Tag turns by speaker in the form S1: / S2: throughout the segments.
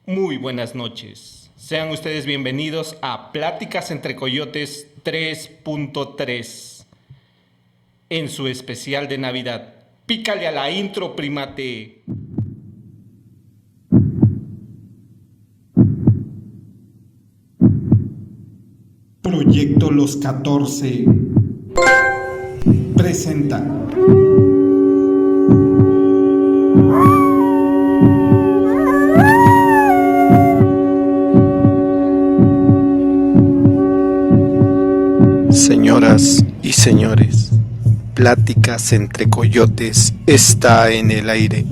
S1: Muy buenas noches. Sean ustedes bienvenidos a Pláticas entre Coyotes 3.3 en su especial de Navidad. Pícale a la intro, primate.
S2: Proyecto Los 14 presenta
S3: Señoras y señores, Pláticas entre Coyotes está en el aire.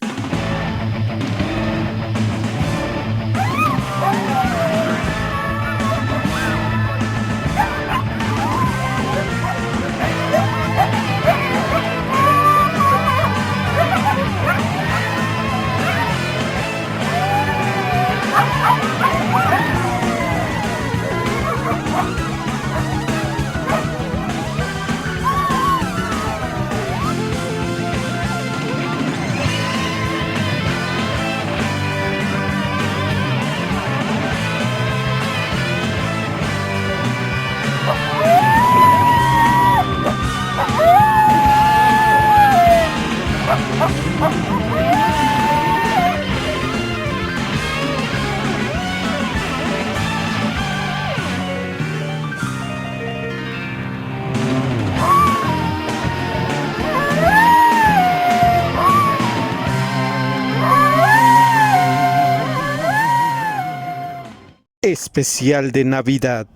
S3: Especial de Navidad.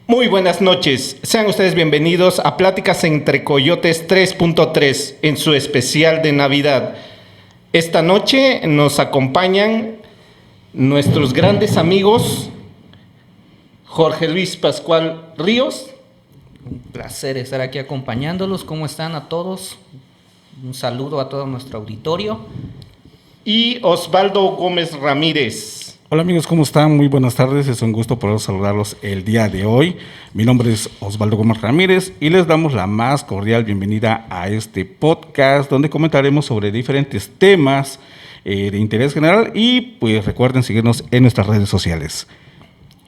S1: Muy buenas noches. Sean ustedes bienvenidos a Pláticas entre Coyotes 3.3 en su especial de Navidad. Esta noche nos acompañan nuestros grandes amigos Jorge Luis Pascual Ríos.
S4: Un placer estar aquí acompañándolos. ¿Cómo están a todos? Un saludo a todo nuestro auditorio.
S1: Y Osvaldo Gómez Ramírez.
S5: Hola amigos, ¿cómo están? Muy buenas tardes, es un gusto poder saludarlos el día de hoy. Mi nombre es Osvaldo Gómez Ramírez y les damos la más cordial bienvenida a este podcast donde comentaremos sobre diferentes temas de interés general y pues recuerden seguirnos en nuestras redes sociales.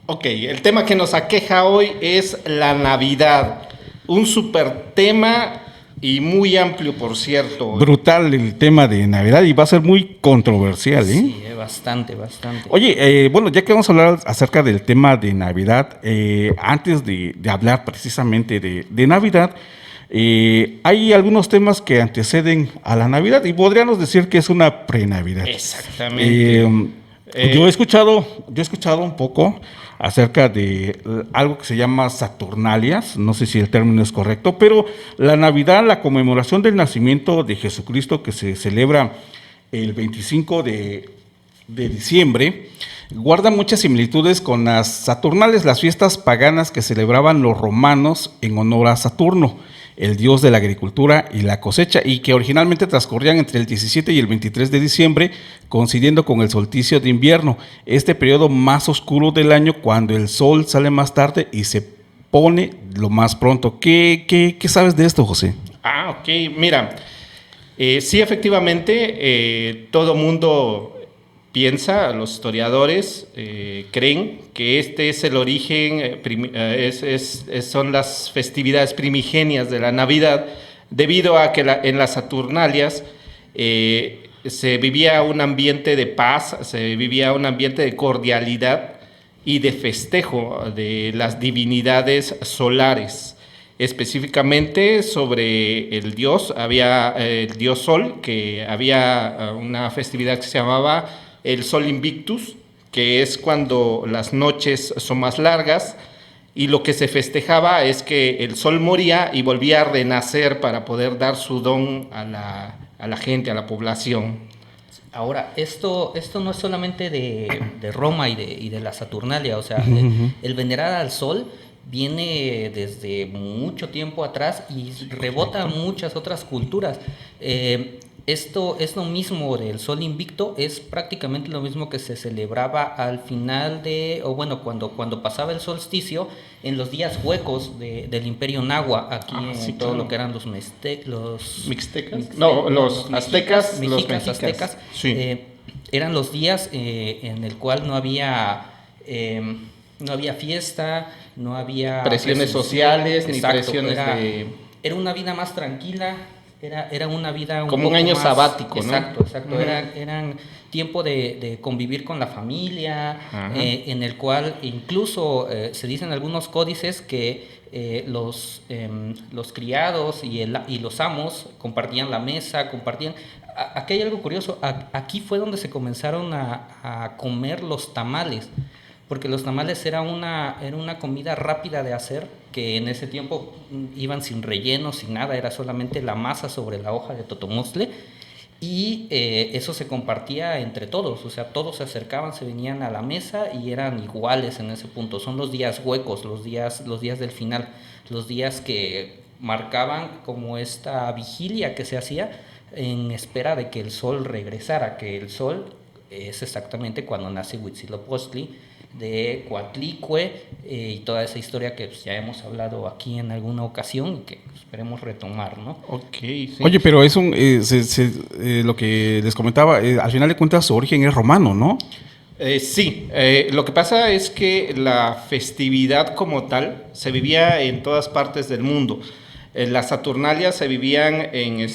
S1: Ok, el tema que nos aqueja hoy es la Navidad, un súper tema y muy amplio, por cierto.
S5: Brutal el tema de Navidad y va a ser muy controversial, ¿eh?
S4: Sí, bastante.
S5: Oye, bueno, ya que vamos a hablar acerca del tema de Navidad, antes de hablar precisamente de Navidad, hay algunos temas que anteceden a la Navidad y podríamos decir que es una pre-Navidad.
S1: Exactamente.
S5: Yo he escuchado un poco acerca de algo que se llama Saturnalias, no sé si el término es correcto, pero la Navidad, la conmemoración del nacimiento de Jesucristo que se celebra el 25 de diciembre, guarda muchas similitudes con las Saturnales, las fiestas paganas que celebraban los romanos en honor a Saturno, el dios de la agricultura y la cosecha, y que originalmente transcurrían entre el 17 y el 23 de diciembre, coincidiendo con el solsticio de invierno, este periodo más oscuro del año cuando el sol sale más tarde y se pone lo más pronto. ¿Qué sabes de esto, José?
S1: Ok, mira, sí, efectivamente, todo mundo piensa, los historiadores creen que este es el origen, son las festividades primigenias de la Navidad, debido a que en las Saturnalias se vivía un ambiente de paz, se vivía un ambiente de cordialidad y de festejo de las divinidades solares. Específicamente sobre el dios, había el dios Sol, que había una festividad que se llamaba el Sol Invictus, que es cuando las noches son más largas, y lo que se festejaba es que el sol moría y volvía a renacer para poder dar su don a la gente, a la población.
S4: Ahora, esto no es solamente de Roma y de la Saturnalia, o sea, el venerar al sol viene desde mucho tiempo atrás y rebota a muchas otras culturas. Esto mismo del Sol Invicto, es prácticamente lo mismo que se celebraba al final cuando pasaba el solsticio, en los días huecos del Imperio Náhuatl, aquí en todo lo que eran los
S1: mixtecas. No, los aztecas, los mexicas.
S4: Aztecas,
S1: Sí.
S4: eran los días en el cual no había fiesta, no había
S1: Presiones sociales, ni presiones
S4: era una vida más tranquila. Era una vida
S1: como un año
S4: más
S1: sabático, ¿no?
S4: Exacto. Eran tiempo de convivir con la familia, en el cual incluso se dicen algunos códices que los criados y los amos compartían la mesa, Aquí hay algo curioso, aquí fue donde se comenzaron a comer los tamales, porque los tamales era una comida rápida de hacer, que en ese tiempo iban sin relleno, sin nada, era solamente la masa sobre la hoja de totomostle, y eso se compartía entre todos, o sea, todos se acercaban, se venían a la mesa y eran iguales en ese punto. Son los días huecos, los días del final, los días que marcaban como esta vigilia que se hacía en espera de que el sol regresara, que el sol es exactamente cuando nace Huitzilopochtli, de Coatlicue, y toda esa historia que pues, ya hemos hablado aquí en alguna ocasión y que esperemos retomar, ¿no?
S1: Ok, sí.
S5: Oye, pero es lo que les comentaba, al final de cuentas su origen es romano, ¿no?
S1: Sí, lo que pasa es que la festividad como tal se vivía en todas partes del mundo. Las Saturnalias se vivían en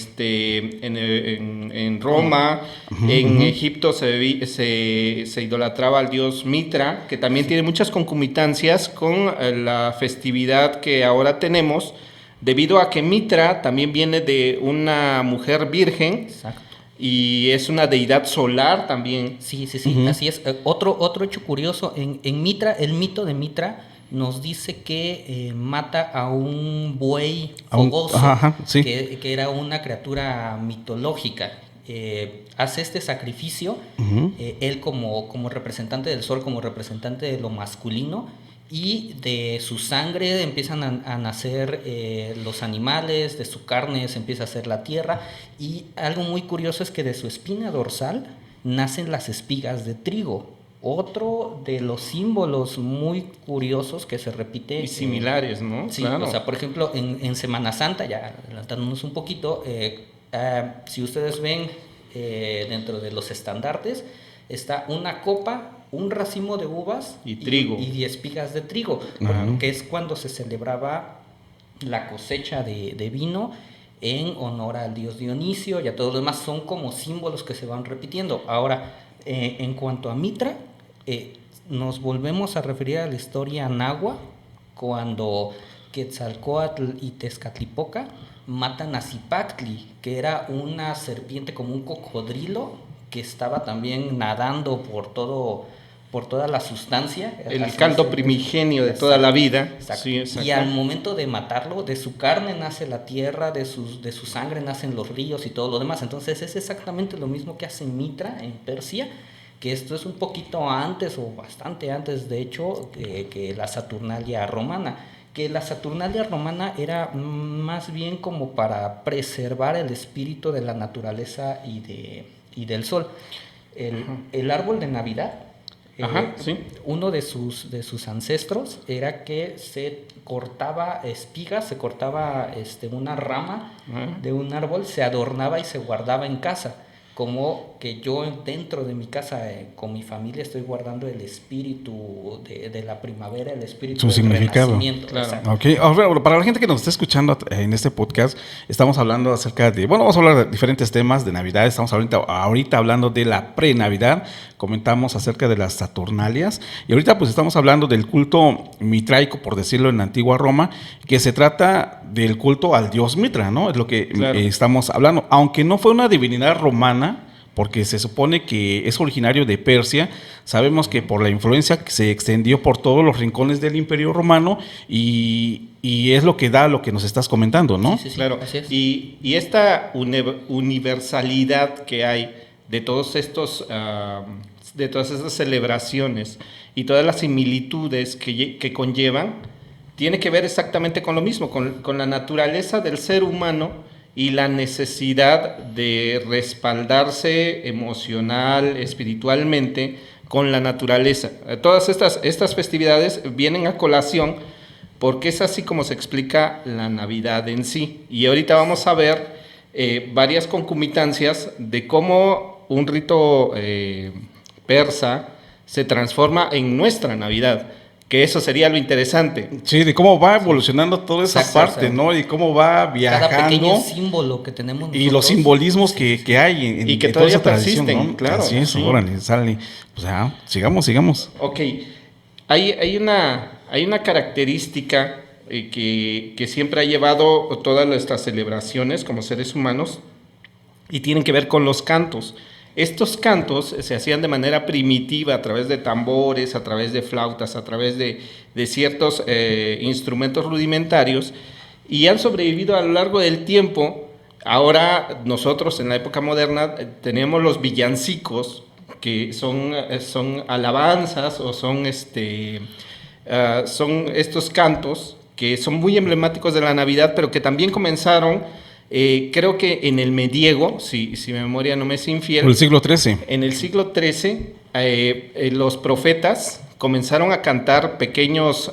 S1: Roma, en Egipto se idolatraba al dios Mitra, que también tiene muchas concomitancias con la festividad que ahora tenemos, debido a que Mitra también viene de una mujer virgen.
S4: Exacto.
S1: Y es una deidad solar también.
S4: Sí, así es. Otro hecho curioso, en Mitra, el mito de Mitra nos dice que mata a un buey fogoso,
S5: sí.
S4: que era una criatura mitológica. Hace este sacrificio, él como representante del sol, como representante de lo masculino, y de su sangre empiezan a nacer los animales, de su carne se empieza a hacer la tierra, y algo muy curioso es que de su espina dorsal nacen las espigas de trigo. Otro de los símbolos muy curiosos que se repite.
S1: Y similares, ¿no?
S4: Sí,
S1: claro.
S4: O sea, por ejemplo, en Semana Santa, ya adelantándonos un poquito, si ustedes ven dentro de los estandartes, está una copa, un racimo de uvas
S1: y trigo.
S4: Y espigas de trigo, que es cuando se celebraba la cosecha de vino en honor al dios Dionisio y a todo lo demás. Son como símbolos que se van repitiendo. Ahora, en cuanto a Mitra, nos volvemos a referir a la historia náhuatl, cuando Quetzalcóatl y Tezcatlipoca matan a Zipactli, que era una serpiente como un cocodrilo que estaba también nadando por toda la sustancia.
S1: El caldo primigenio de toda la vida.
S4: Sí, y al momento de matarlo, de su carne nace la tierra, de su sangre nacen los ríos y todo lo demás. Entonces es exactamente lo mismo que hace Mitra en Persia, que esto es un poquito antes o bastante antes, de hecho, que la Saturnalia romana. Que la Saturnalia romana era más bien como para preservar el espíritu de la naturaleza y del sol. El árbol de Navidad,
S1: sí.
S4: uno de sus ancestros era que se cortaba espigas, se cortaba una rama de un árbol, se adornaba y se guardaba en casa. Como que yo dentro de mi casa, con mi familia, estoy guardando el espíritu de la primavera, el espíritu del renacimiento.
S5: Claro. Okay. Ahora, para la gente que nos está escuchando en este podcast, estamos hablando acerca de, vamos a hablar de diferentes temas de Navidad. Estamos ahorita hablando de la pre-Navidad, comentamos acerca de las Saturnalias, y ahorita pues estamos hablando del culto mitraico, por decirlo, en la antigua Roma, que se trata del culto al dios Mitra, ¿no? Es lo que estamos hablando, aunque no fue una divinidad romana, porque se supone que es originario de Persia. Sabemos que por la influencia que se extendió por todos los rincones del Imperio Romano, y es lo que da lo que nos estás comentando, ¿no?
S4: Sí,
S1: claro.
S4: Así es.
S1: Y esta universalidad que hay de todos estos, de todas estas celebraciones y todas las similitudes que conllevan, tiene que ver exactamente con lo mismo, con la naturaleza del ser humano y la necesidad de respaldarse emocional, espiritualmente con la naturaleza. Todas estas festividades vienen a colación porque es así como se explica la Navidad en sí. Y ahorita vamos a ver varias concomitancias de cómo un rito persa se transforma en nuestra Navidad, que eso sería lo interesante.
S5: Sí, de cómo va evolucionando toda esa
S4: Exacto,
S5: parte, ¿no? Y cómo va viajando.
S4: Cada pequeño símbolo que tenemos nosotros.
S5: Y los simbolismos que hay en,
S1: Y que
S5: en toda esa
S1: todavía
S5: tradición,
S1: persisten,
S5: ¿no?
S1: claro.
S5: Así es,
S1: Sí.
S5: órale, sale. Pues sigamos.
S1: Ok, hay una característica que siempre ha llevado todas nuestras celebraciones como seres humanos y tienen que ver con los cantos. Estos cantos se hacían de manera primitiva a través de tambores, a través de flautas, a través de ciertos instrumentos rudimentarios y han sobrevivido a lo largo del tiempo. Ahora nosotros en la época moderna tenemos los villancicos, que son alabanzas o son estos cantos que son muy emblemáticos de la Navidad, pero que también comenzaron, creo que en el medievo, si mi memoria no me es infiel.
S5: Por el siglo XIII.
S1: En el siglo XIII, los profetas comenzaron a cantar pequeños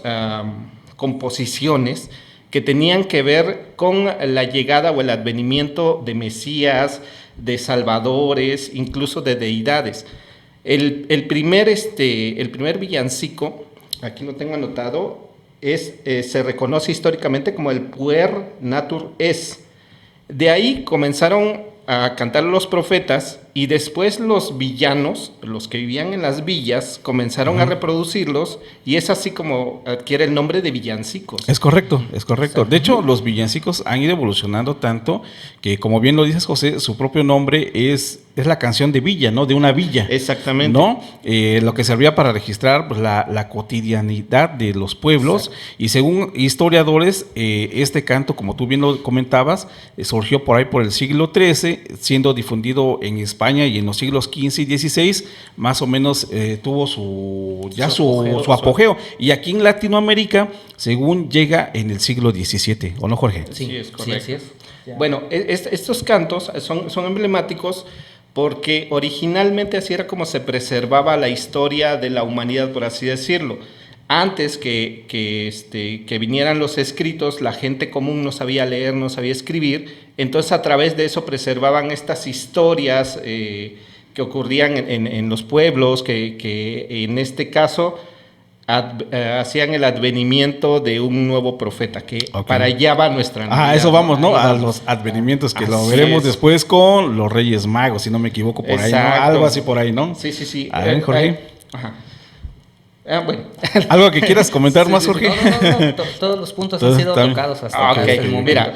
S1: composiciones que tenían que ver con la llegada o el advenimiento de Mesías, de salvadores, incluso de deidades. El primer villancico, aquí lo tengo anotado, se reconoce históricamente como el Puer Natur Es. De ahí comenzaron a cantar los profetas y después los villanos, los que vivían en las villas, comenzaron a reproducirlos y es así como adquiere el nombre de villancicos.
S5: Es correcto. De hecho, los villancicos han ido evolucionando tanto que, como bien lo dices, José, su propio nombre es la canción de villa, ¿no? De una villa.
S1: Exactamente.
S5: ¿No? Lo que servía para registrar pues, la cotidianidad de los pueblos. Exacto. Y según historiadores, este canto, como tú bien lo comentabas, surgió por ahí por el siglo XIII, siendo difundido en España y en los siglos XV y XVI, más o menos tuvo su apogeo. Y aquí en Latinoamérica, según llega en el siglo XVII, ¿o no, Jorge?
S1: Sí, es correcto.
S4: Sí, así es.
S1: Bueno, estos cantos son emblemáticos porque originalmente así era como se preservaba la historia de la humanidad, por así decirlo. Antes que vinieran los escritos, la gente común no sabía leer, no sabía escribir, entonces a través de eso preservaban estas historias que ocurrían en los pueblos, que en este caso hacían el advenimiento de un nuevo profeta, que para allá va nuestra Navidad.
S5: Eso vamos, ¿no? A los advenimientos, que lo veremos después con los Reyes Magos, si no me equivoco, por ahí, ¿no? Algo así por ahí, ¿no?
S1: Sí.
S5: A ver, Jorge.
S1: Ajá. Bueno.
S5: ¿Algo que quieras comentar más, Jorge?
S4: No, todos los puntos han sido tocados hasta el momento.
S1: Mira,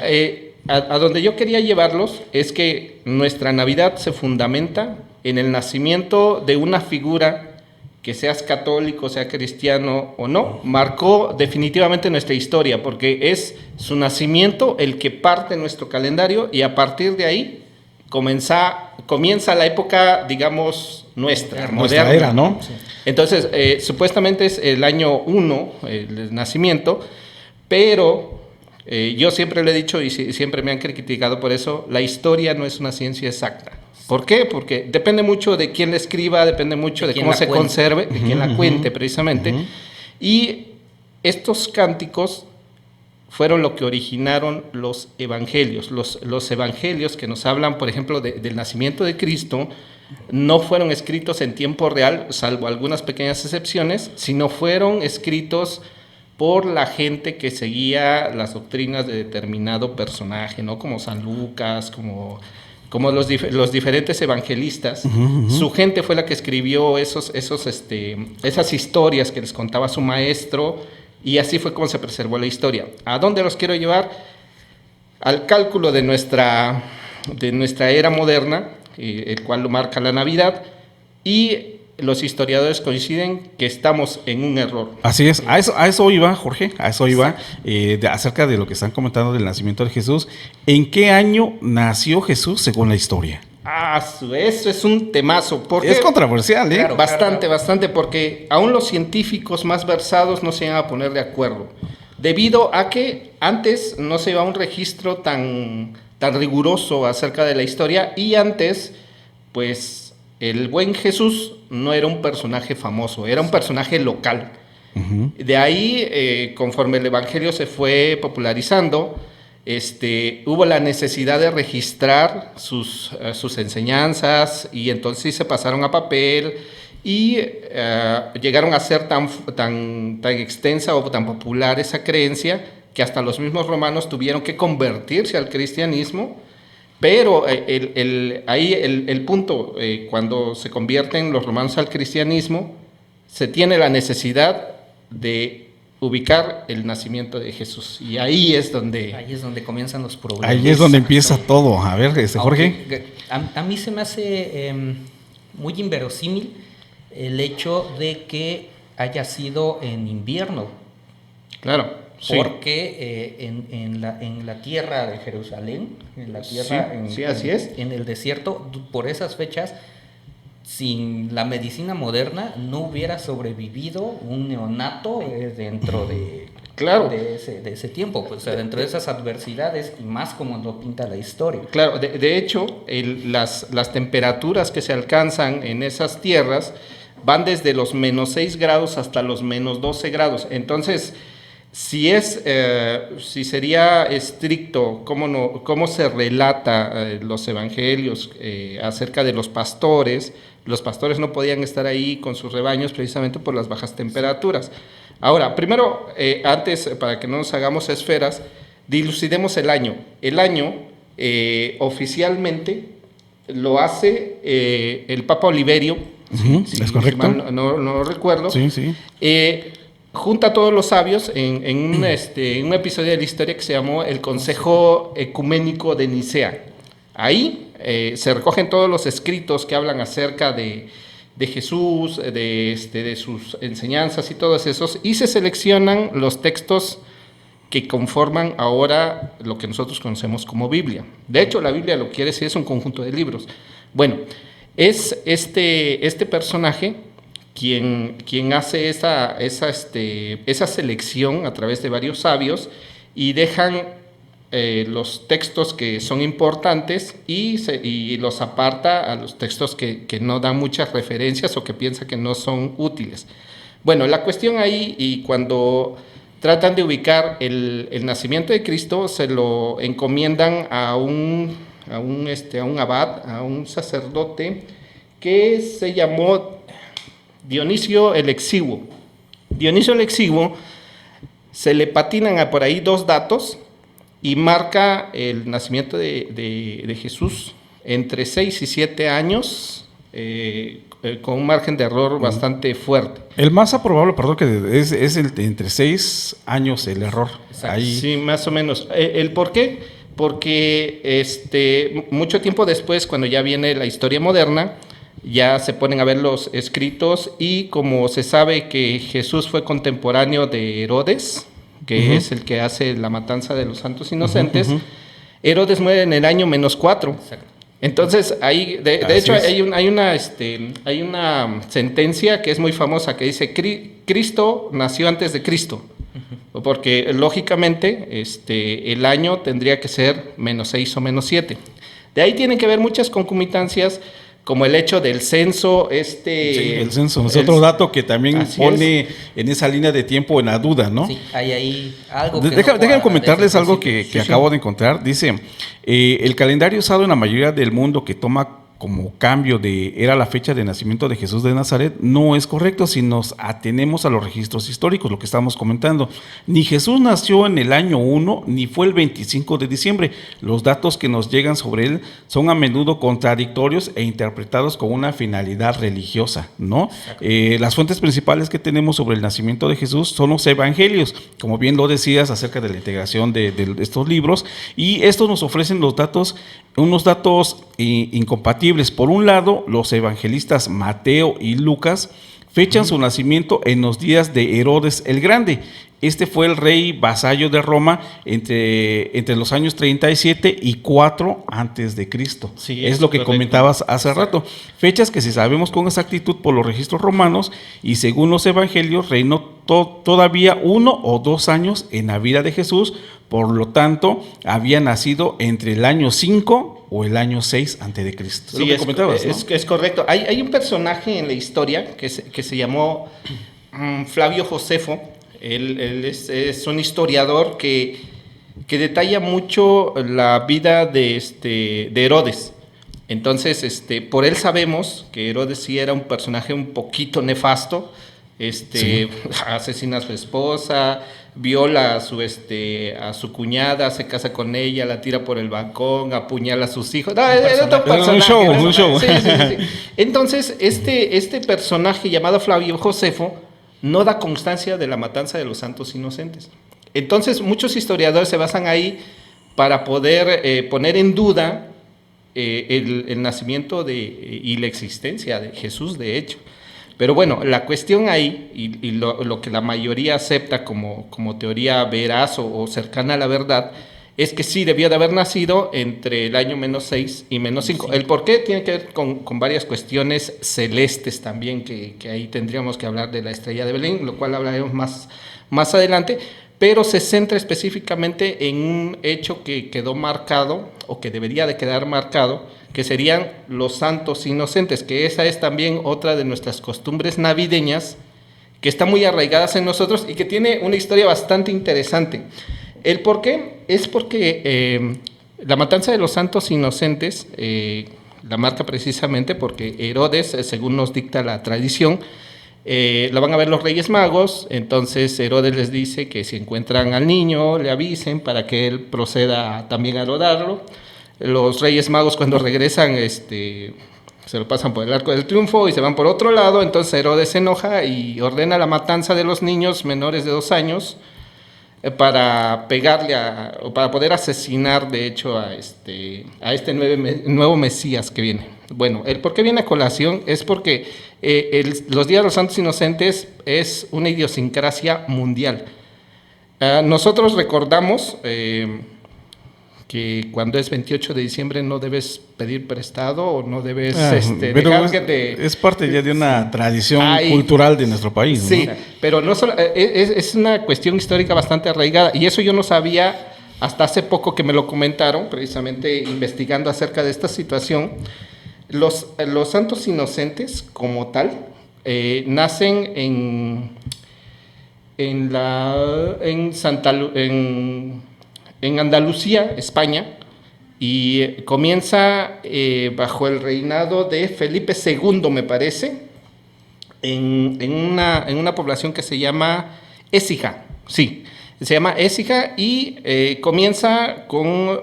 S1: a donde yo quería llevarlos es que nuestra Navidad se fundamenta en el nacimiento de una figura que seas católico, sea cristiano o no, marcó definitivamente nuestra historia, porque es su nacimiento el que parte nuestro calendario y a partir de ahí comienza la época, digamos, nuestra moderna.
S5: Era, ¿no?
S1: Sí. Entonces, supuestamente es el año 1, el nacimiento, pero yo siempre le he dicho y siempre me han criticado por eso, la historia no es una ciencia exacta. ¿Por qué? Porque depende mucho de quién la escriba, depende mucho de cómo se conserve, de quién la cuente precisamente. Y estos cánticos fueron lo que originaron los evangelios. Los evangelios que nos hablan, por ejemplo, del nacimiento de Cristo, no fueron escritos en tiempo real, salvo algunas pequeñas excepciones, sino fueron escritos por la gente que seguía las doctrinas de determinado personaje, ¿no? Como San Lucas, como los diferentes evangelistas. Su gente fue la que escribió esas historias que les contaba su maestro, y así fue como se preservó la historia. ¿A dónde los quiero llevar? Al cálculo de nuestra era moderna, el cual lo marca la Navidad, y los historiadores coinciden que estamos en un error.
S5: Así es, a eso iba, Jorge, acerca de lo que están comentando del nacimiento de Jesús. ¿En qué año nació Jesús según la historia?
S1: Eso es un temazo.
S5: Es controversial, ¿eh?
S1: Claro, bastante, porque aún los científicos más versados no se iban a poner de acuerdo, debido a que antes no se llevaba un registro tan tan riguroso acerca de la historia. Y antes, pues el buen Jesús no era un personaje famoso, era un personaje local. De ahí, conforme el Evangelio se fue popularizando, hubo la necesidad de registrar sus enseñanzas, y entonces sí se pasaron a papel, y llegaron a ser tan extensa o tan popular esa creencia que hasta los mismos romanos tuvieron que convertirse al cristianismo. Pero ahí el punto, cuando se convierten los romanos al cristianismo, se tiene la necesidad de ubicar el nacimiento de Jesús. Y ahí es donde
S4: comienzan los problemas.
S5: Ahí es donde empieza todo. A ver, Jorge.
S4: A mí se me hace muy inverosímil el hecho de que haya sido en invierno.
S1: Claro. Sí.
S4: Porque en la tierra de Jerusalén, en la tierra,
S1: sí, así es.
S4: En el desierto, por esas fechas, sin la medicina moderna, no hubiera sobrevivido un neonato dentro de,
S1: claro,
S4: de ese tiempo, pues, o sea, dentro de esas adversidades, y más como lo pinta la historia.
S1: Claro, de hecho, las temperaturas que se alcanzan en esas tierras van desde los -6 grados hasta los -12 grados. Entonces, si sería estricto cómo se relata los evangelios acerca de los pastores no podían estar ahí con sus rebaños precisamente por las bajas temperaturas. Ahora, primero, antes, para que no nos hagamos esferas, dilucidemos el año. El año, oficialmente, lo hace el Papa Oliverio,
S5: ¿es correcto?
S1: Si mal no recuerdo.
S5: Sí, sí.
S1: Junta a todos los sabios en un episodio de la historia que se llamó el Consejo Ecuménico de Nicea. Ahí se recogen todos los escritos que hablan acerca de Jesús, de sus enseñanzas y todos esos, y se seleccionan los textos que conforman ahora lo que nosotros conocemos como Biblia. De hecho, la Biblia lo que quiere decir es un conjunto de libros. Bueno, es este personaje quien hace esa selección a través de varios sabios, y dejan los textos que son importantes y los aparta a los textos que no dan muchas referencias o que piensa que no son útiles. Bueno, la cuestión ahí, y cuando tratan de ubicar el nacimiento de Cristo, se lo encomiendan a un abad, a un sacerdote que se llamó Dionisio el Exiguo. Dionisio el Exiguo, se le patinan por ahí 2 datos y marca el nacimiento de Jesús entre 6 y 7 años, con un margen de error bastante fuerte.
S5: El más probable, perdón, que es el de entre 6 años el error. Ahí.
S1: Sí, más o menos. ¿El por qué? Porque mucho tiempo después, cuando ya viene la historia moderna, ya se ponen a ver los escritos, y como se sabe que Jesús fue contemporáneo de Herodes, que es el que hace la matanza de los santos inocentes, Herodes muere en el año -4. Exacto. Entonces, ahí, de hecho, hay una sentencia que es muy famosa que dice: Cristo nació antes de Cristo, porque lógicamente el año tendría que ser -6 o -7. De ahí tienen que ver muchas concomitancias, como el hecho del censo.
S5: Sí, el censo es otro dato que también pone en esa línea de tiempo en la duda, ¿no?
S4: Sí, hay ahí algo que
S5: Déjenme comentarles algo que acabo de encontrar. Dice, el calendario usado en la mayoría del mundo, que toma como cambio era la fecha de nacimiento de Jesús de Nazaret, no es correcto si nos atenemos a los registros históricos, lo que estamos comentando. Ni Jesús nació en el año 1, ni fue el 25 de diciembre. Los datos que nos llegan sobre él son a menudo contradictorios e interpretados con una finalidad religiosa, ¿no? Las fuentes principales que tenemos sobre el nacimiento de Jesús son los evangelios, como bien lo decías, acerca de la integración de estos libros, y estos nos ofrecen unos datos incompatibles. Por un lado, los evangelistas Mateo y Lucas fechan su nacimiento en los días de Herodes el Grande, Este fue el rey vasallo de Roma entre los años 37 y 4 antes de Cristo.
S1: Sí,
S5: es lo que
S1: correcto.
S5: comentabas hace rato. Fechas que si sabemos con exactitud por los registros romanos y según los evangelios reinó todavía 1 o 2 años en la vida de Jesús, por lo tanto había nacido entre el año 5 o el año 6 antes de Cristo.
S1: Sí,
S5: comentabas, ¿no?
S1: es correcto. Hay un personaje en la historia que se llamó Flavio Josefo. Él es un historiador que detalla mucho la vida de Herodes. Entonces, por él sabemos que Herodes sí era un personaje un poquito nefasto. Sí. Asesina a su esposa, viola a su cuñada, se casa con ella, la tira por el balcón, apuñala a sus hijos. No, era otro personaje.
S5: Un show.
S1: Sí. Entonces, este personaje llamado Flavio Josefo no da constancia de la matanza de los santos inocentes. Entonces, muchos historiadores se basan ahí para poder poner en duda el nacimiento y la existencia de Jesús, de hecho. Pero bueno, la cuestión ahí, y lo que la mayoría acepta como teoría veraz o cercana a la verdad, es que sí debió de haber nacido entre el año -6 y -5. Sí. El por qué tiene que ver con varias cuestiones celestes también, que ahí tendríamos que hablar de la estrella de Belén, lo cual hablaremos más adelante, pero se centra específicamente en un hecho que quedó marcado, o que debería de quedar marcado, que serían los santos inocentes, que esa es también otra de nuestras costumbres navideñas, que está muy arraigadas en nosotros y que tiene una historia bastante interesante. ¿El por qué? Es porque la matanza de los santos inocentes la marca precisamente porque Herodes, según nos dicta la tradición, la van a ver los Reyes Magos. Entonces Herodes les dice que si encuentran al niño, le avisen para que él proceda también a adorarlo. Los Reyes Magos, cuando regresan, se lo pasan por el Arco del Triunfo y se van por otro lado. Entonces Herodes se enoja y ordena la matanza de los niños menores de 2 años para pegarle o para poder asesinar, de hecho, a este nuevo Mesías que viene. Bueno, el por qué viene a colación es porque los Días de los Santos Inocentes es una idiosincrasia mundial. Nosotros recordamos que cuando es 28 de diciembre no debes pedir prestado o no debes dejar que te...
S5: Es parte ya de una tradición cultural de nuestro país, ¿no?
S1: Sí, pero no solo, es una cuestión histórica bastante arraigada, y eso yo no sabía hasta hace poco que me lo comentaron, precisamente investigando acerca de esta situación. Los santos inocentes como tal nacen en Andalucía, España, y comienza bajo el reinado de Felipe II, me parece, en una población que se llama Écija. Sí, se llama Écija, y comienza con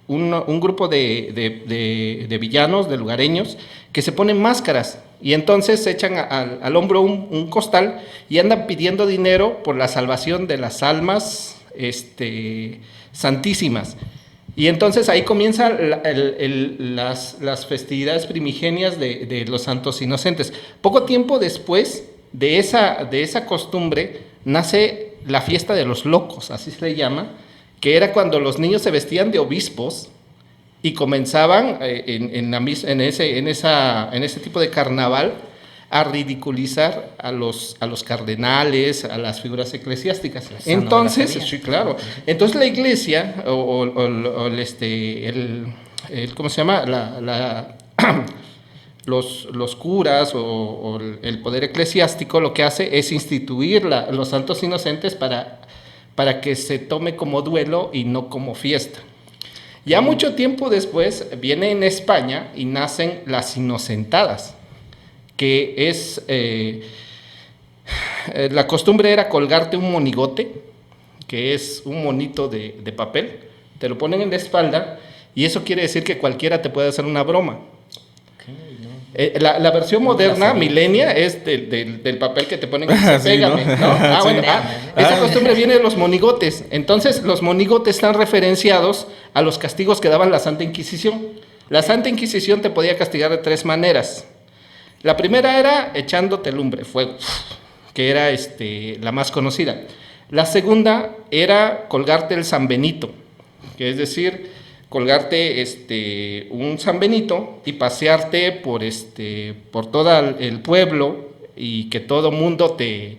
S1: un grupo de villanos, de lugareños, que se ponen máscaras, y entonces se echan al hombro un costal y andan pidiendo dinero por la salvación de las almas santísimas. Y entonces ahí comienzan las festividades primigenias de los santos inocentes. Poco tiempo después de esa costumbre nace la fiesta de los locos, así se le llama, que era cuando los niños se vestían de obispos y comenzaban en ese tipo de carnaval a ridiculizar a los cardenales, a las figuras eclesiásticas. Entonces, sí, claro. Entonces la iglesia ¿cómo se llama? Los curas o el poder eclesiástico lo que hace es instituir los santos inocentes para que se tome como duelo y no como fiesta. Ya mucho tiempo después viene en España y nacen las inocentadas, que es, la costumbre era colgarte un monigote, que es un monito de papel, te lo ponen en la espalda, y eso quiere decir que cualquiera te puede hacer una broma. La versión moderna, milenia, es del papel que te ponen en el pégame, ¿no? Bueno, esa costumbre viene de los monigotes. Entonces, los monigotes están referenciados a los castigos que daban la Santa Inquisición. La Santa Inquisición te podía castigar de 3 maneras. La primera era echándote lumbre, fuego, que era la más conocida. La segunda era colgarte el San Benito, que es decir, colgarte un San Benito y pasearte por todo el pueblo y que todo mundo te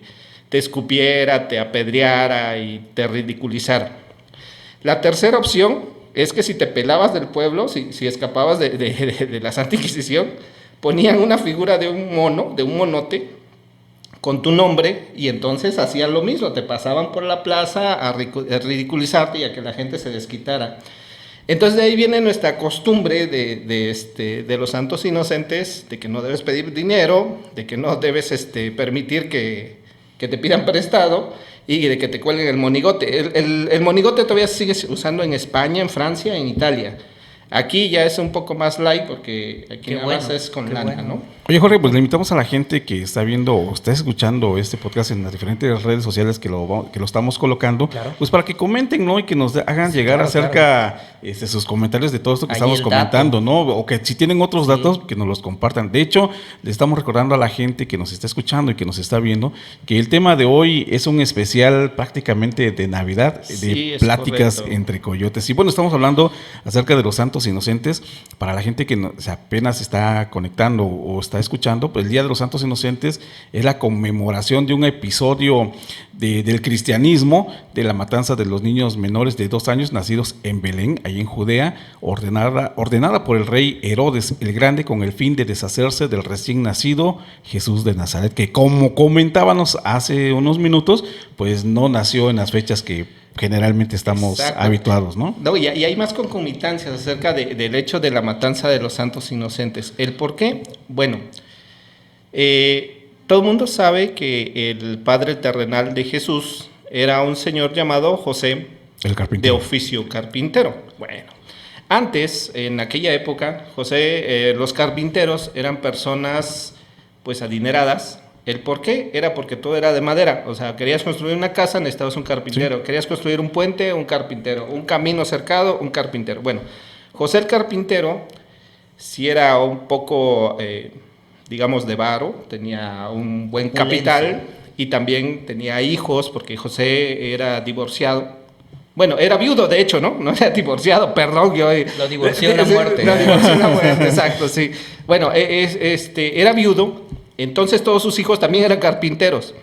S1: escupiera, te apedreara y te ridiculizara. La tercera opción es que si te pelabas del pueblo, si escapabas de la Santa Inquisición, ponían una figura de un mono, de un monote, con tu nombre, y entonces hacían lo mismo, te pasaban por la plaza a ridiculizarte y a que la gente se desquitara. Entonces de ahí viene nuestra costumbre de los santos inocentes, de que no debes pedir dinero, de que no debes permitir que te pidan prestado y de que te cuelguen el monigote. El monigote todavía se sigue usando en España, en Francia, en Italia. Aquí ya es un poco más light porque aquí nada más es con lana, ¿no?
S5: Oye, Jorge, pues le invitamos a la gente que está viendo o está escuchando este podcast en las diferentes redes sociales que lo estamos colocando,
S4: claro,
S5: pues para que comenten, ¿no? Y que nos hagan llegar
S4: claro,
S5: acerca sus comentarios de todo esto que
S4: ahí
S5: estamos comentando, ¿no? O que si tienen otros datos, que nos los compartan. De hecho, le estamos recordando a la gente que nos está escuchando y que nos está viendo que el tema de hoy es un especial prácticamente de Navidad, de pláticas correcto entre coyotes. Y bueno, estamos hablando acerca de los santos inocentes. Para la gente que apenas está conectando o está escuchando, pues el Día de los Santos Inocentes es la conmemoración de un episodio del cristianismo, de la matanza de los niños menores de 2 años nacidos en Belén, ahí en Judea, ordenada por el rey Herodes el Grande con el fin de deshacerse del recién nacido Jesús de Nazaret, que como comentábamos hace unos minutos, pues no nació en las fechas que generalmente estamos habituados, ¿no?
S1: No, y hay más concomitancias acerca del hecho de la matanza de los santos inocentes. ¿El por qué? Bueno, todo el mundo sabe que el padre terrenal de Jesús era un señor llamado José,
S5: el carpintero,
S1: de oficio carpintero. Bueno, antes, en aquella época, los carpinteros eran personas pues adineradas. ¿El por qué? Era porque todo era de madera. O sea, querías construir una casa, necesitabas un carpintero. Sí. Querías construir un puente, un carpintero. Un camino cercado, un carpintero. Bueno, José el carpintero sí era un poco, digamos, de varo. Tenía un buen capital y también tenía hijos porque José era divorciado. Bueno, era viudo, de hecho, ¿no? No era divorciado, perdón.
S4: Lo divorció la muerte.
S1: Lo divorció la muerte, exacto, sí. Bueno, era viudo. Entonces todos sus hijos también eran carpinteros.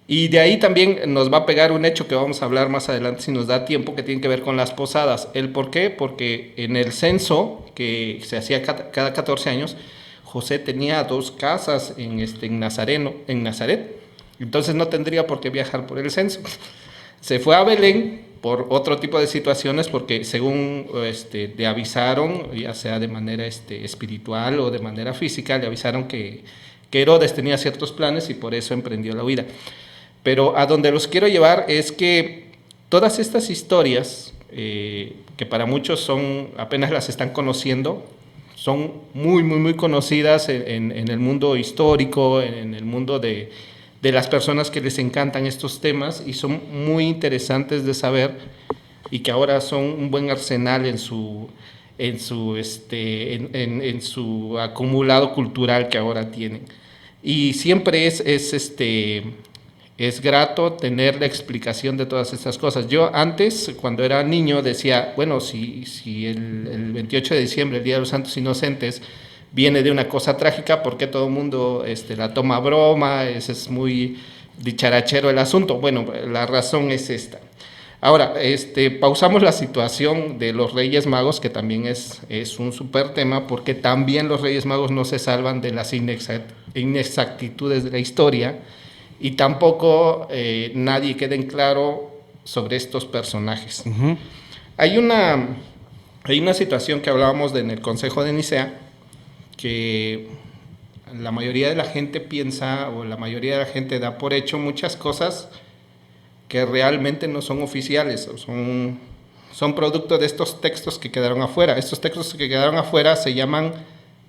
S1: Y de ahí también nos va a pegar un hecho que vamos a hablar más adelante si nos da tiempo, que tiene que ver con las posadas. ¿El por qué? Porque en el censo que se hacía cada 14 años, José tenía 2 casas en Nazaret. Entonces no tendría por qué viajar por el censo. Se fue a Belén por otro tipo de situaciones, porque según le avisaron, ya sea de manera espiritual o de manera física, le avisaron que Herodes tenía ciertos planes y por eso emprendió la huida. Pero a donde los quiero llevar es que todas estas historias, que para muchos apenas las están conociendo, son muy, muy, muy conocidas en el mundo histórico, en el mundo de las personas que les encantan estos temas, y son muy interesantes de saber, y que ahora son un buen arsenal en su acumulado cultural que ahora tienen. Y siempre es grato tener la explicación de todas estas cosas. Yo antes, cuando era niño, decía, bueno, si el 28 de diciembre, el Día de los Santos Inocentes, viene de una cosa trágica, ¿por qué todo el mundo la toma a broma? Es muy dicharachero el asunto. Bueno, la razón es esta. Ahora, pausamos la situación de los Reyes Magos, que también es un súper tema, porque también los Reyes Magos no se salvan de las inexactitudes de la historia, y tampoco nadie queda en claro sobre estos personajes. Uh-huh. Hay una situación que hablábamos en el Consejo de Nicea, que la mayoría de la gente piensa, o la mayoría de la gente da por hecho muchas cosas que realmente no son oficiales, son producto de estos textos que quedaron afuera. Estos textos que quedaron afuera se llaman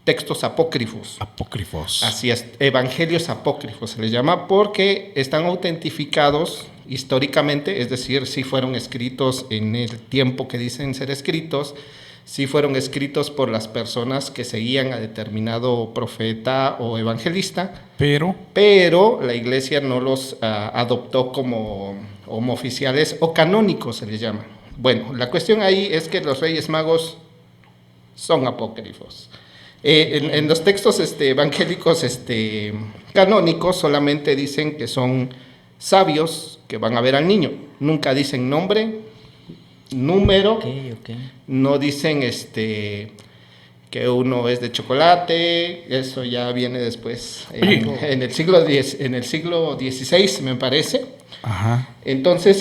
S1: textos apócrifos.
S5: Apócrifos.
S1: Así es, evangelios apócrifos se les llama, porque están autentificados históricamente, es decir, sí fueron escritos en el tiempo que dicen ser escritos, sí fueron escritos por las personas que seguían a determinado profeta o evangelista, pero la iglesia no los adoptó como homooficiales o canónicos se les llama. Bueno, la cuestión ahí es que los Reyes Magos son apócrifos. En los textos evangélicos canónicos solamente dicen que son sabios que van a ver al niño. Nunca dicen nombre, número,
S4: Okay.
S1: no dicen que uno es de chocolate, eso ya viene después en el siglo XVI, me parece.
S5: Ajá.
S1: Entonces,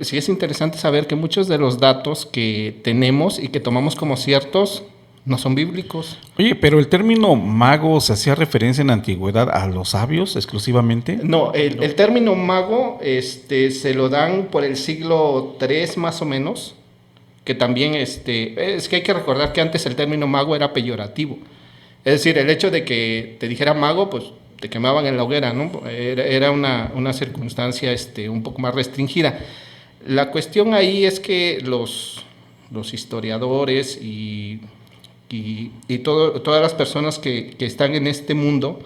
S1: sí es interesante saber que muchos de los datos que tenemos y que tomamos como ciertos no son bíblicos.
S5: Oye, pero el término mago se hacía referencia en la antigüedad a los sabios exclusivamente.
S1: No, el término mago se lo dan por el siglo III más o menos, que también es que hay que recordar que antes el término mago era peyorativo. Es decir, el hecho de que te dijera mago, pues te quemaban en la hoguera, ¿no? Era una circunstancia un poco más restringida. La cuestión ahí es que los historiadores y todas las personas que están en este mundo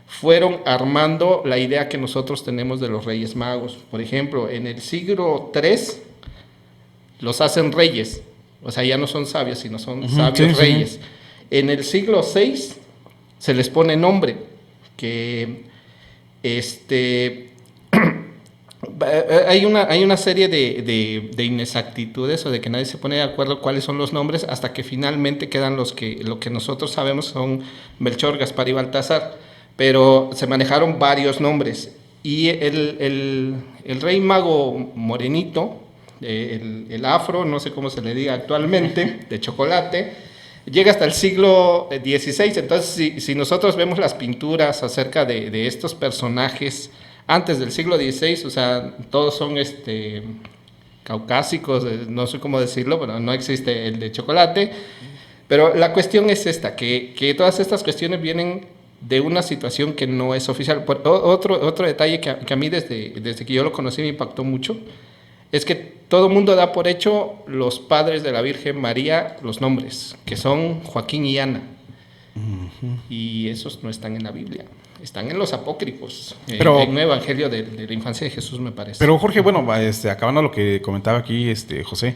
S1: fueron armando la idea que nosotros tenemos de los Reyes Magos. Por ejemplo, en el siglo III los hacen reyes, o sea, ya no son sabios, sino son sabios reyes. Sí. En el siglo VI se les pone nombre, que hay una serie de inexactitudes o de que nadie se pone de acuerdo cuáles son los nombres hasta que finalmente quedan lo que nosotros sabemos son Melchor, Gaspar y Baltasar, pero se manejaron varios nombres y el rey mago morenito, el afro, no sé cómo se le diga actualmente, de chocolate, llega hasta el siglo XVI. Entonces si nosotros vemos las pinturas acerca de estos personajes antes del siglo XVI, o sea, todos son caucásicos, no sé cómo decirlo, pero no existe el de chocolate. Pero la cuestión es esta, que todas estas cuestiones vienen de una situación que no es oficial. Otro detalle que a mí desde que yo lo conocí me impactó mucho, es que todo el mundo da por hecho los padres de la Virgen María, los nombres, que son Joaquín y Ana. Y esos no están en la Biblia. Están en los apócrifos, pero, en un evangelio de la infancia de Jesús, me parece.
S5: Pero Jorge, bueno, acabando lo que comentaba aquí José,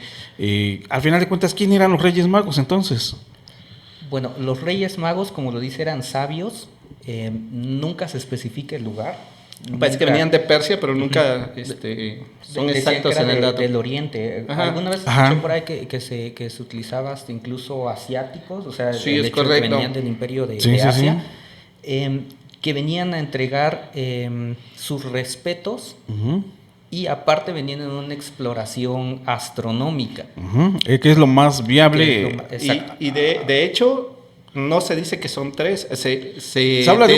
S5: al final de cuentas, ¿quién eran los Reyes Magos entonces?
S4: Bueno, los Reyes Magos, como lo dice, eran sabios, nunca se especifica el lugar.
S1: Parece que venían de Persia, pero nunca son exactos en el dato.
S4: Del Oriente. Ajá. Alguna vez escuché por ahí que se utilizaba hasta incluso asiáticos, o sea,
S1: sí, es correcto,
S4: que venían del imperio de Asia. Que venían a entregar sus respetos y aparte venían en una exploración astronómica.
S5: Que es lo más viable.
S1: Y de hecho, no se dice que son tres. Se
S5: habla de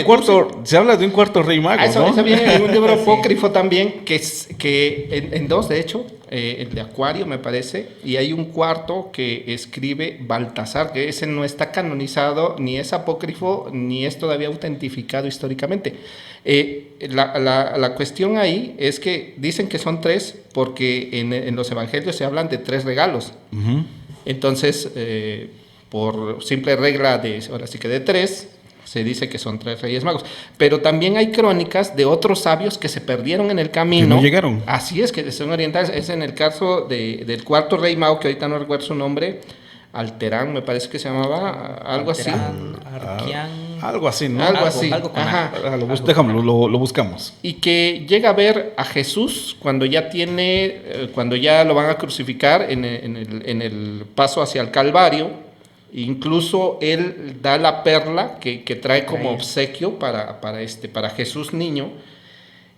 S5: un cuarto rey mago, ¿no?
S1: Eso viene en un libro apócrifo también, que en dos, de hecho, el de Acuario, me parece, y hay un cuarto que escribe Baltasar, que ese no está canonizado, ni es apócrifo, ni es todavía autentificado históricamente. La cuestión ahí es que dicen que son tres porque en los evangelios se hablan de tres regalos. Entonces, por simple regla ahora sí que de tres, se dice que son tres Reyes Magos. Pero también hay crónicas de otros sabios que se perdieron en el camino.
S5: Que no llegaron.
S1: Así es, que son orientales. Es en el caso del cuarto Rey Mago, que ahorita no recuerdo su nombre, Alterán, me parece que se llamaba, algo
S4: Alterán,
S1: así.
S4: Arquián.
S5: Algo así, ¿no?
S1: Algo así.
S5: Ajá. Déjame, lo buscamos.
S1: Y que llega a ver a Jesús cuando ya lo van a crucificar en el paso hacia el Calvario. Incluso él da la perla que trae como obsequio para Jesús niño.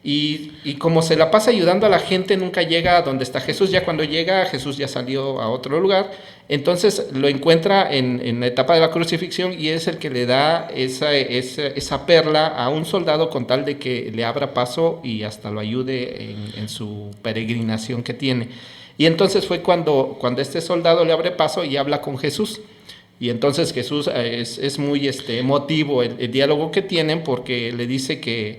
S1: Y como se la pasa ayudando a la gente, nunca llega a donde está Jesús. Ya cuando llega, Jesús ya salió a otro lugar. Entonces lo encuentra en la etapa de la crucifixión y es el que le da esa perla a un soldado con tal de que le abra paso y hasta lo ayude en su peregrinación que tiene. Y entonces fue cuando este soldado le abre paso y habla con Jesús. Y entonces Jesús es muy emotivo el diálogo que tienen, porque le dice que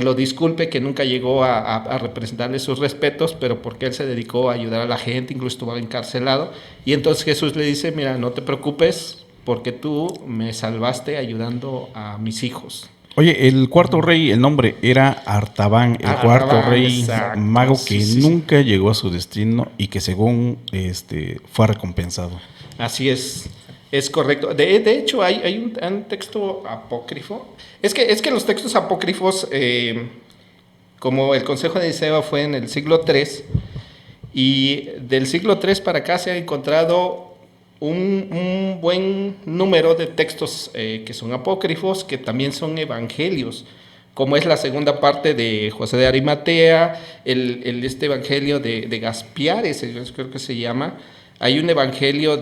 S1: lo disculpe, que nunca llegó a representarle sus respetos, pero porque él se dedicó a ayudar a la gente, incluso estuvo encarcelado. Y entonces Jesús le dice, mira, no te preocupes, porque tú me salvaste ayudando a mis hijos.
S5: Oye, el cuarto rey, el nombre era Artaban, el
S1: Artaban,
S5: cuarto rey
S1: exacto.
S5: mago
S1: Sí,
S5: que
S1: sí, sí.
S5: nunca llegó a su destino y que según fue recompensado.
S1: Así es correcto. De hecho, hay un texto apócrifo. Es que los textos apócrifos, como el Consejo de Nicea fue en el siglo III, y del siglo III para acá se ha encontrado un buen número de textos que son apócrifos, que también son evangelios, como es la segunda parte de José de Arimatea, este evangelio de Gaspiares, creo que se llama. Hay un evangelio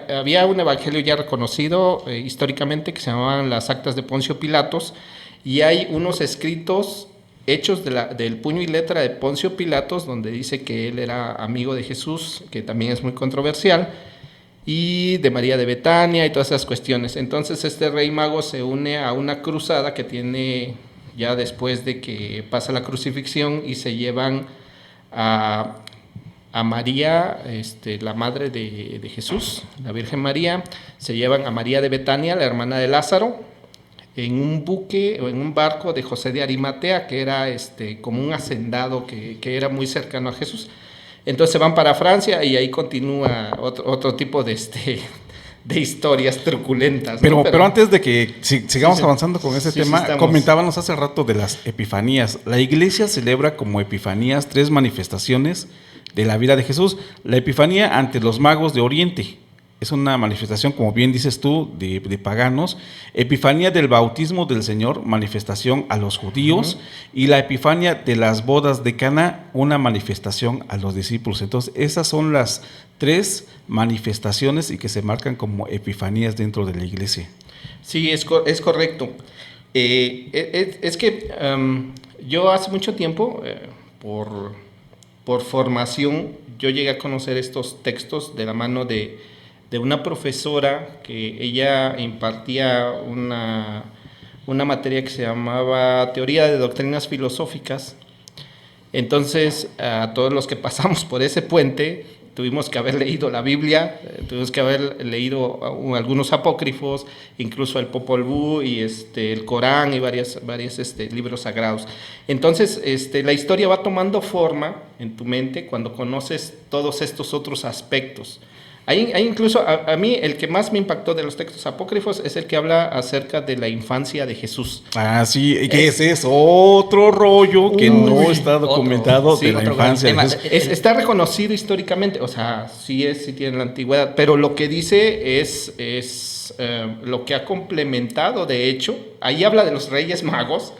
S1: había un evangelio ya reconocido históricamente que se llamaban las Actas de Poncio Pilatos, y hay unos escritos hechos del puño y letra de Poncio Pilatos, donde dice que él era amigo de Jesús, que también es muy controversial, y de María de Betania y todas esas cuestiones. Entonces este rey mago se une a una cruzada que tiene ya después de que pasa la crucifixión, y se llevan a María, la madre de Jesús, la Virgen María, se llevan a María de Betania, la hermana de Lázaro, en un buque o en un barco de José de Arimatea, que era como un hacendado que era muy cercano a Jesús. Entonces se van para Francia, y ahí continúa otro tipo de historias truculentas, ¿no?
S5: Pero antes de que sigamos avanzando con ese tema,
S1: estamos.
S5: comentábamos hace rato de las epifanías. La iglesia celebra como epifanías 3 manifestaciones de la vida de Jesús. La epifanía ante los magos de Oriente es una manifestación, como bien dices tú, de paganos. Epifanía del bautismo del Señor, manifestación a los judíos. Y la epifanía de las bodas de Caná, una manifestación a los discípulos. Entonces, esas son las 3 manifestaciones y que se marcan como epifanías dentro de la iglesia.
S1: Sí, es correcto. Es que yo hace mucho tiempo, por formación, yo llegué a conocer estos textos de la mano de una profesora, que ella impartía una materia que se llamaba Teoría de Doctrinas Filosóficas. Entonces, a todos los que pasamos por ese puente, tuvimos que haber leído la Biblia, tuvimos que haber leído algunos apócrifos, incluso el Popol Vuh y el Corán y varios libros sagrados. Entonces, la historia va tomando forma en tu mente cuando conoces todos estos otros aspectos. Hay incluso, a mí, el que más me impactó de los textos apócrifos es el que habla acerca de la infancia de Jesús.
S5: Ah, sí, que ese es otro rollo que no está documentado de la infancia de Jesús.
S1: Está reconocido históricamente, o sea, sí tiene la antigüedad, pero lo que dice es lo que ha complementado, de hecho. Ahí habla de los Reyes Magos,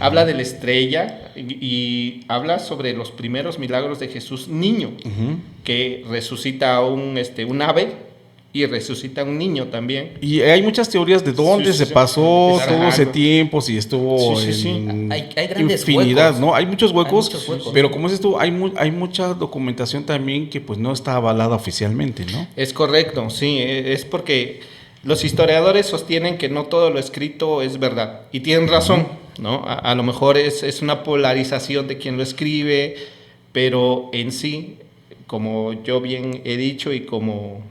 S1: habla de la estrella y habla sobre los primeros milagros de Jesús niño, que resucita un ave y resucita un niño también.
S5: Y hay muchas teorías de dónde se pasó todo ese tiempo, si estuvo
S4: Hay grandes
S5: infinidad,
S4: huecos.
S5: ¿no? Hay muchos huecos, pero
S4: sí.
S5: como dices tú, hay mucha documentación también que pues no está avalada oficialmente, ¿no?
S1: Es correcto, sí, es porque los historiadores sostienen que no todo lo escrito es verdad, y tienen razón, ¿no? A lo mejor es una polarización de quien lo escribe, pero en sí, como yo bien he dicho y como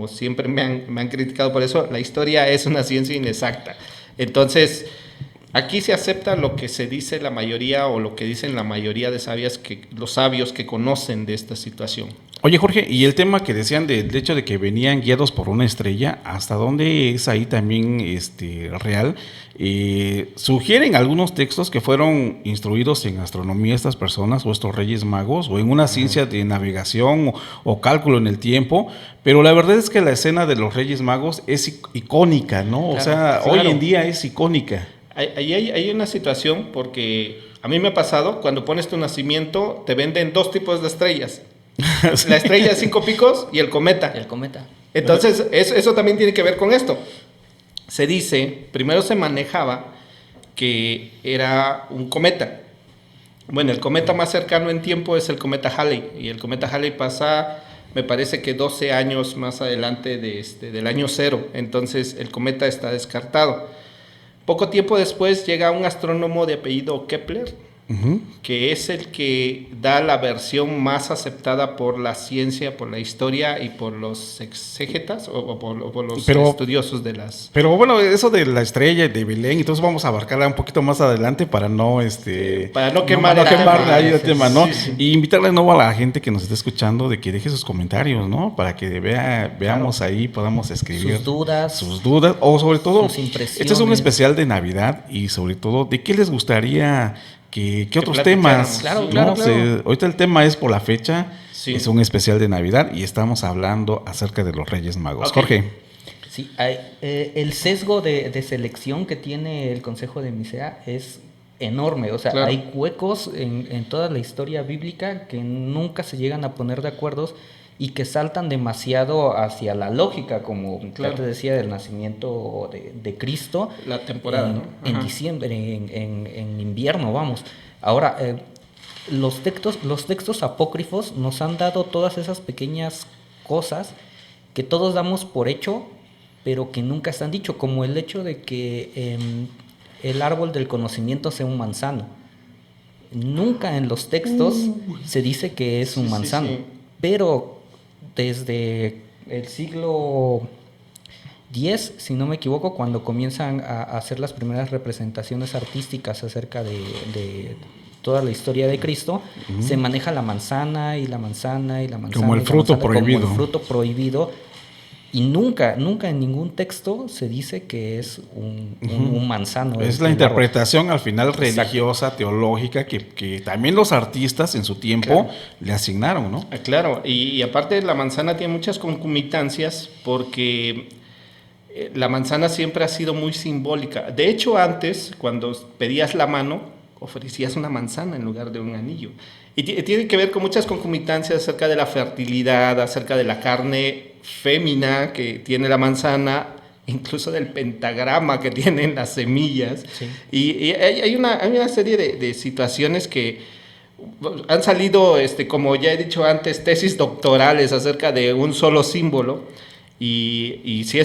S1: siempre me han criticado por eso, la historia es una ciencia inexacta. Entonces, aquí se acepta lo que se dice la mayoría, o lo que dicen la mayoría de los sabios que conocen de esta situación.
S5: Oye, Jorge, y el tema que decían del hecho de que venían guiados por una estrella, ¿hasta dónde es ahí también real? Sugieren algunos textos que fueron instruidos en astronomía estas personas, o estos reyes magos, o en una ciencia de navegación o cálculo en el tiempo, pero la verdad es que la escena de los reyes magos es icónica, ¿no?
S1: Claro,
S5: o sea,
S1: claro.
S5: Hoy en día es icónica.
S1: Hay una situación, porque a mí me ha pasado, cuando pones tu nacimiento, te venden 2 tipos de estrellas. La estrella de 5 picos y el cometa.
S4: El cometa.
S1: Entonces, eso también tiene que ver con esto. Se dice, primero se manejaba que era un cometa. Bueno, el cometa más cercano en tiempo es el cometa Halley, y el cometa Halley pasa, me parece que 12 años más adelante del año 0. Entonces, el cometa está descartado. Poco tiempo después llega un astrónomo de apellido Kepler, que es el que da la versión más aceptada por la ciencia, por la historia y por los exégetas o por los estudiosos de las...
S5: Pero bueno, eso de la estrella y de Belén, entonces vamos a abarcarla un poquito más adelante para no
S1: quemar
S5: ahí el tema, ¿no?
S1: Sí, sí.
S5: Y invitarle de nuevo a la gente que nos esté escuchando de que deje sus comentarios, ¿no? Para que veamos ahí, podamos escribir
S4: sus dudas,
S5: o sobre todo,
S4: sus impresiones.
S5: este es un especial de Navidad y sobre todo, ¿de qué les gustaría ¿qué otros temas?
S1: Claro.
S5: Ahorita el tema es por la fecha,
S1: Sí.
S5: es un especial de Navidad y estamos hablando acerca de los Reyes Magos.
S1: Ok.
S5: Jorge.
S4: Sí, el sesgo de selección que tiene el Consejo de Nicea es enorme. O sea,
S1: Claro.
S4: hay huecos en toda la historia bíblica que nunca se llegan a poner de acuerdo y que saltan demasiado hacia la lógica, como
S1: Claro.
S4: ya te decía, del nacimiento de Cristo.
S1: La temporada, ¿no?
S4: En
S1: Ajá.
S4: diciembre, en invierno, vamos. Ahora, los textos apócrifos nos han dado todas esas pequeñas cosas que todos damos por hecho, pero que nunca están dicho, como el hecho de que el árbol del conocimiento sea un manzano. Nunca en los textos se dice que es un manzano,
S1: sí.
S4: pero desde el siglo X, si no me equivoco, cuando comienzan a hacer las primeras representaciones artísticas acerca de toda la historia de Cristo, se maneja la manzana y la manzana y la manzana.
S5: Como el
S4: y la
S5: fruto
S4: manzana
S5: prohibido.
S4: Como el fruto prohibido. Y nunca en ningún texto se dice que es un manzano.
S5: Es la
S4: el árbol.
S5: interpretación al final
S4: Exacto.
S5: religiosa, teológica, que también los artistas en su tiempo le asignaron, ¿no?
S1: Claro, y aparte la manzana tiene muchas concomitancias porque la manzana siempre ha sido muy simbólica. De hecho, antes, cuando pedías la mano, ofrecías una manzana en lugar de un anillo. Y tiene que ver con muchas concomitancias acerca de la fertilidad, acerca de la carne fémina que tiene la manzana, incluso del pentagrama que tienen las semillas.
S4: Sí.
S1: Y hay una serie de situaciones que han salido, como ya he dicho antes, tesis doctorales acerca de un solo símbolo. Y sí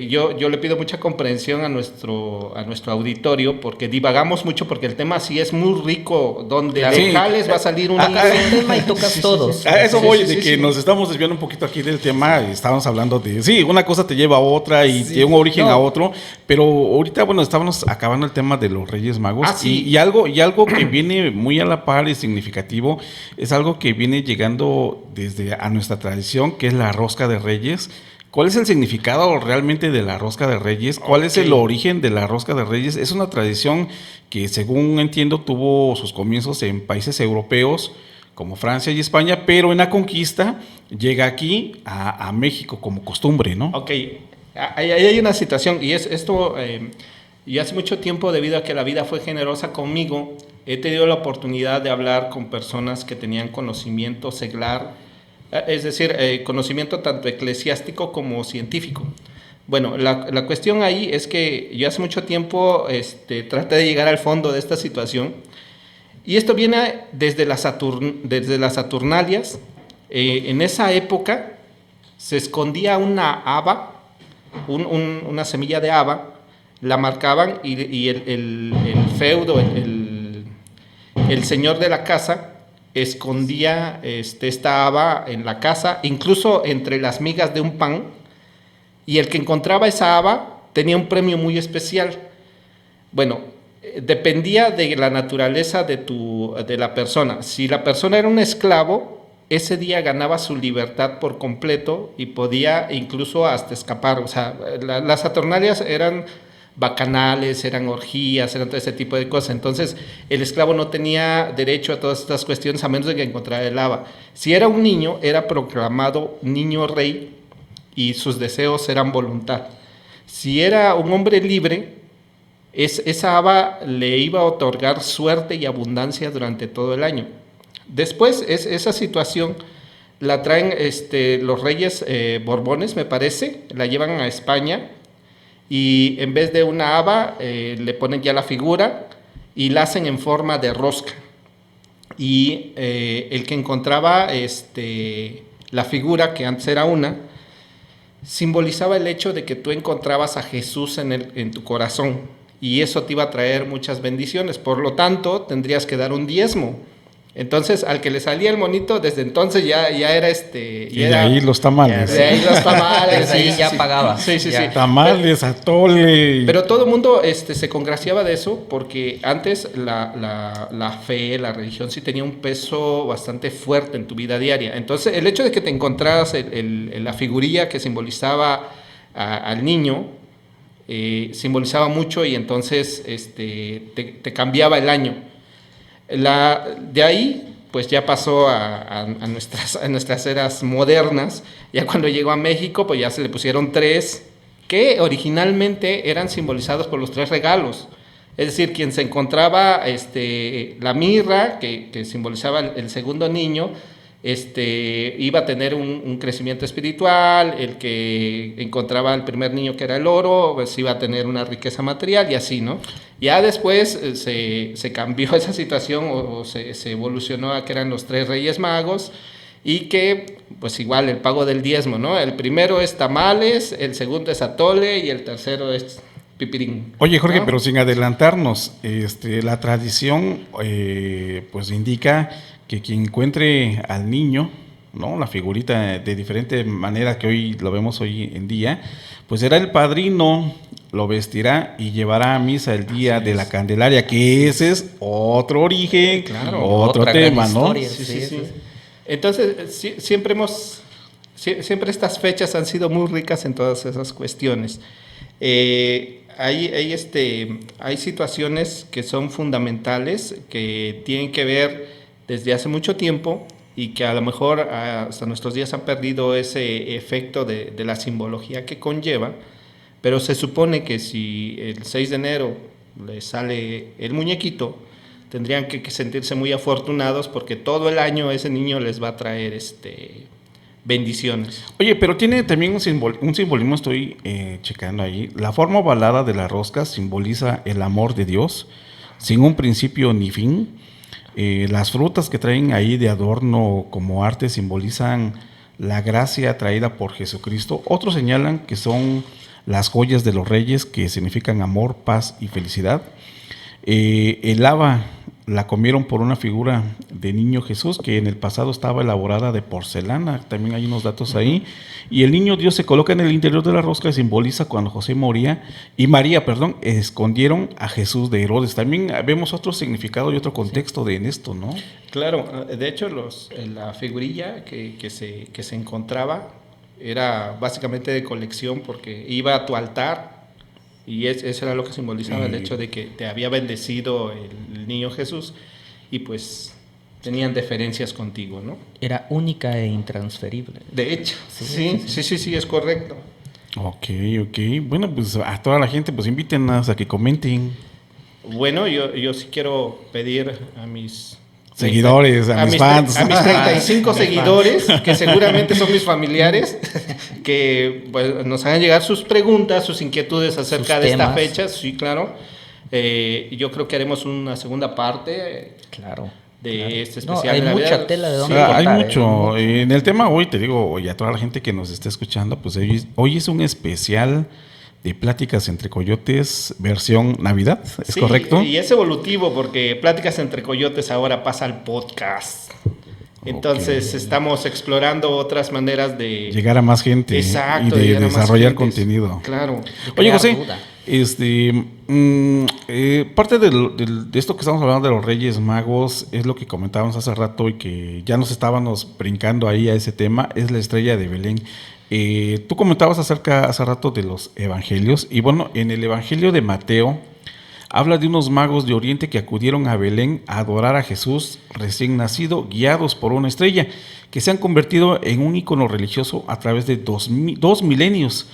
S1: yo le pido mucha comprensión a nuestro auditorio porque divagamos mucho, porque el tema sí es muy rico, donde
S4: Claro.
S1: de
S5: Sí.
S1: jales va a salir un hilo.
S4: Es un tema y tocas todos.
S5: A eso
S1: Sí,
S5: voy,
S1: sí,
S5: de
S1: sí,
S5: que
S1: sí.
S5: nos estamos desviando un poquito aquí del tema. Estábamos hablando de, sí, una cosa te lleva a otra y
S1: Sí.
S5: tiene un origen
S1: No.
S5: a otro. Pero ahorita, bueno, estábamos acabando el tema de los Reyes Magos.
S1: Sí.
S5: Y algo que viene muy a la par y significativo es algo que viene llegando desde a nuestra tradición, que es la rosca de Reyes. ¿Cuál es el significado realmente de la rosca de Reyes? ¿Cuál es el origen de la rosca de Reyes? Es una tradición que, según entiendo, tuvo sus comienzos en países europeos como Francia y España, pero en la conquista llega aquí a México como costumbre, ¿no?
S1: Ok, ahí hay una situación, y y hace mucho tiempo, debido a que la vida fue generosa conmigo, he tenido la oportunidad de hablar con personas que tenían conocimiento seglar, es decir, conocimiento tanto eclesiástico como científico. Bueno, la cuestión ahí es que yo hace mucho tiempo traté de llegar al fondo de esta situación, y esto viene desde las Saturnalias. En esa época se escondía una haba, una semilla de haba, la marcaban y el feudo, el señor de la casa escondía esta haba en la casa, incluso entre las migas de un pan, y el que encontraba esa haba tenía un premio muy especial. Bueno, dependía de la naturaleza de la persona. Si la persona era un esclavo, ese día ganaba su libertad por completo y podía incluso hasta escapar. O sea, las Saturnalias eran bacanales, eran orgías, eran todo ese tipo de cosas. Entonces, el esclavo no tenía derecho a todas estas cuestiones a menos de que encontrara el haba. Si era un niño, era proclamado niño rey y sus deseos eran voluntad. Si era un hombre libre, esa haba le iba a otorgar suerte y abundancia durante todo el año. Después, esa situación la traen los reyes Borbones, me parece, la llevan a España, y en vez de una haba le ponen ya la figura y la hacen en forma de rosca. Y el que encontraba la figura, que antes era una, simbolizaba el hecho de que tú encontrabas a Jesús en tu corazón. y eso te iba a traer muchas bendiciones. Por lo tanto, tendrías que dar un diezmo. Entonces, al que le salía el monito, desde entonces ya era
S5: y de ahí los tamales.
S1: De ahí los tamales.
S4: Desde ahí ya pagaba.
S1: Sí.
S5: Tamales, atole.
S1: Pero todo el mundo se congraciaba de eso porque antes la fe, la religión sí tenía un peso bastante fuerte en tu vida diaria. Entonces, el hecho de que te encontraras la figurilla que simbolizaba al niño, simbolizaba mucho y entonces te cambiaba el año. De ahí, pues ya pasó a nuestras eras modernas. Ya cuando llegó a México, pues ya se le pusieron 3, que originalmente eran simbolizados por los 3 regalos. Es decir, quien se encontraba la mirra, que simbolizaba el segundo niño, iba a tener un crecimiento espiritual. El que encontraba el primer niño, que era el oro, pues iba a tener una riqueza material y así, ¿no? Ya después se cambió esa situación o se evolucionó a que eran los 3 Reyes Magos y que, pues igual, el pago del diezmo, ¿no? El primero es tamales, el segundo es atole y el tercero es pipirín.
S5: Oye, Jorge,
S1: ¿no?
S5: pero sin adelantarnos, la tradición pues indica que quien encuentre al niño, ¿no? La figurita de diferente manera que hoy lo vemos hoy en día, pues será el padrino, lo vestirá y llevará a misa el día de la Candelaria, que ese es otro origen,
S1: Claro,
S5: otro
S4: otra
S5: tema,
S4: gran
S5: ¿no?
S4: historia.
S1: Sí. Entonces, siempre estas fechas han sido muy ricas en todas esas cuestiones. Hay situaciones que son fundamentales, que tienen que ver desde hace mucho tiempo y que a lo mejor hasta nuestros días han perdido ese efecto de la simbología que conlleva, pero se supone que si el 6 de enero les sale el muñequito, tendrían que sentirse muy afortunados porque todo el año ese niño les va a traer bendiciones.
S5: Oye, pero tiene también un simbolismo, estoy checando ahí. La forma ovalada de la rosca simboliza el amor de Dios, sin un principio ni fin. Las frutas que traen ahí de adorno como arte simbolizan la gracia traída por Jesucristo. Otros señalan que son las joyas de los reyes, que significan amor, paz y felicidad. El haba la comieron por una figura de niño Jesús que en el pasado estaba elaborada de porcelana, también hay unos datos ahí, y el niño Dios se coloca en el interior de la rosca y simboliza cuando María, escondieron a Jesús de Herodes. También vemos otro significado y otro contexto en esto, ¿no?
S1: Claro, de hecho la figurilla que se encontraba era básicamente de colección porque iba a tu altar. Y eso era lo que simbolizaba el hecho de que te había bendecido el niño Jesús y pues tenían deferencias contigo, ¿no?
S4: Era única e intransferible.
S1: De hecho, sí, es correcto.
S5: Ok. Bueno, pues a toda la gente, pues invítennos a que comenten.
S1: Bueno, yo sí quiero pedir a mis
S5: seguidores, a mis fans.
S1: A mis 35 seguidores, que seguramente son mis familiares, que pues, nos hagan llegar sus preguntas, sus inquietudes acerca de esta fecha. Sí, claro. Yo creo que haremos una segunda parte.
S4: Claro.
S1: De este especial.
S4: Hay
S1: de Navidad.
S4: mucha tela de dónde
S5: cortar.
S4: Hay
S5: mucho. En el tema hoy, te digo, y a toda la gente que nos está escuchando, pues hoy es un especial de Pláticas entre Coyotes, versión Navidad, ¿es correcto?
S1: Y es evolutivo porque Pláticas entre Coyotes ahora pasa al podcast. Entonces estamos explorando otras maneras de
S5: llegar a más gente.
S1: Exacto,
S5: y de desarrollar contenido.
S1: Claro.
S5: Oye, José, parte de esto que estamos hablando de los Reyes Magos es lo que comentábamos hace rato y que ya nos estábamos brincando ahí a ese tema, es la estrella de Belén. Tú comentabas acerca hace rato de los evangelios y bueno, en el evangelio de Mateo habla de unos magos de Oriente que acudieron a Belén a adorar a Jesús recién nacido, guiados por una estrella, que se han convertido en un ícono religioso a través de dos milenios,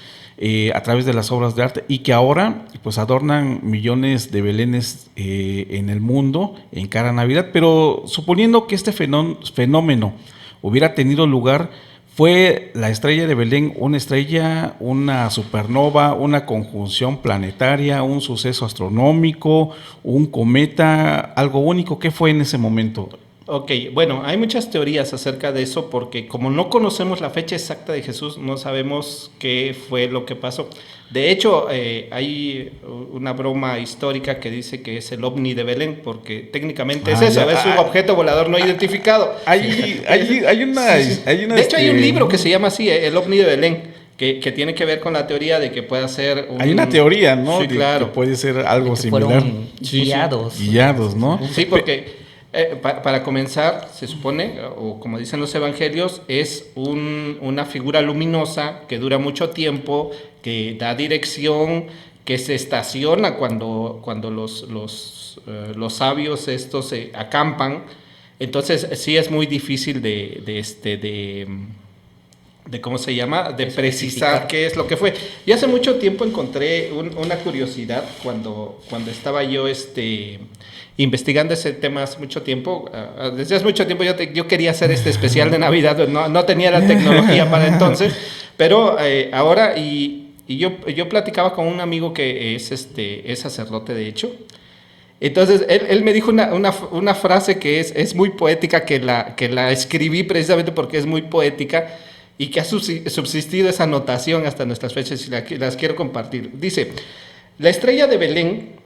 S5: a través de las obras de arte, y que ahora pues adornan millones de belenes en el mundo en cara a Navidad. Pero suponiendo que este fenómeno hubiera tenido lugar, ¿fue la estrella de Belén una estrella, una supernova, una conjunción planetaria, un suceso astronómico, un cometa, algo único? ¿Qué fue en ese momento?
S1: Ok, bueno, hay muchas teorías acerca de eso porque como no conocemos la fecha exacta de Jesús, no sabemos qué fue lo que pasó. De hecho, hay una broma histórica que dice que es el ovni de Belén, porque técnicamente es eso, es un objeto volador no identificado.
S5: Hay una...
S1: De hecho, hay un libro que se llama así, el ovni de Belén, que tiene que ver con la teoría de que pueda ser
S5: Hay una teoría, ¿no?
S1: Sí, claro.
S5: Que puede ser algo
S4: Que
S5: similar.
S4: fueron
S1: Sí, sí.
S4: guiados.
S5: Guiados, ¿no?
S1: Sí, porque para comenzar, se supone, o como dicen los evangelios, es una figura luminosa que dura mucho tiempo, que da dirección, que se estaciona cuando los sabios estos se acampan. Entonces, sí es muy difícil de ¿cómo se llama? De precisar qué es lo que fue. Yo hace mucho tiempo encontré una curiosidad cuando estaba yo investigando ese tema hace mucho tiempo. Desde hace mucho tiempo yo quería hacer este especial de Navidad, no tenía la tecnología para entonces, pero ahora, y yo platicaba con un amigo que es sacerdote de hecho. Entonces, él me dijo una frase que es muy poética, que la escribí precisamente porque es muy poética, y que ha subsistido esa notación hasta nuestras fechas, y las quiero compartir. Dice: la estrella de Belén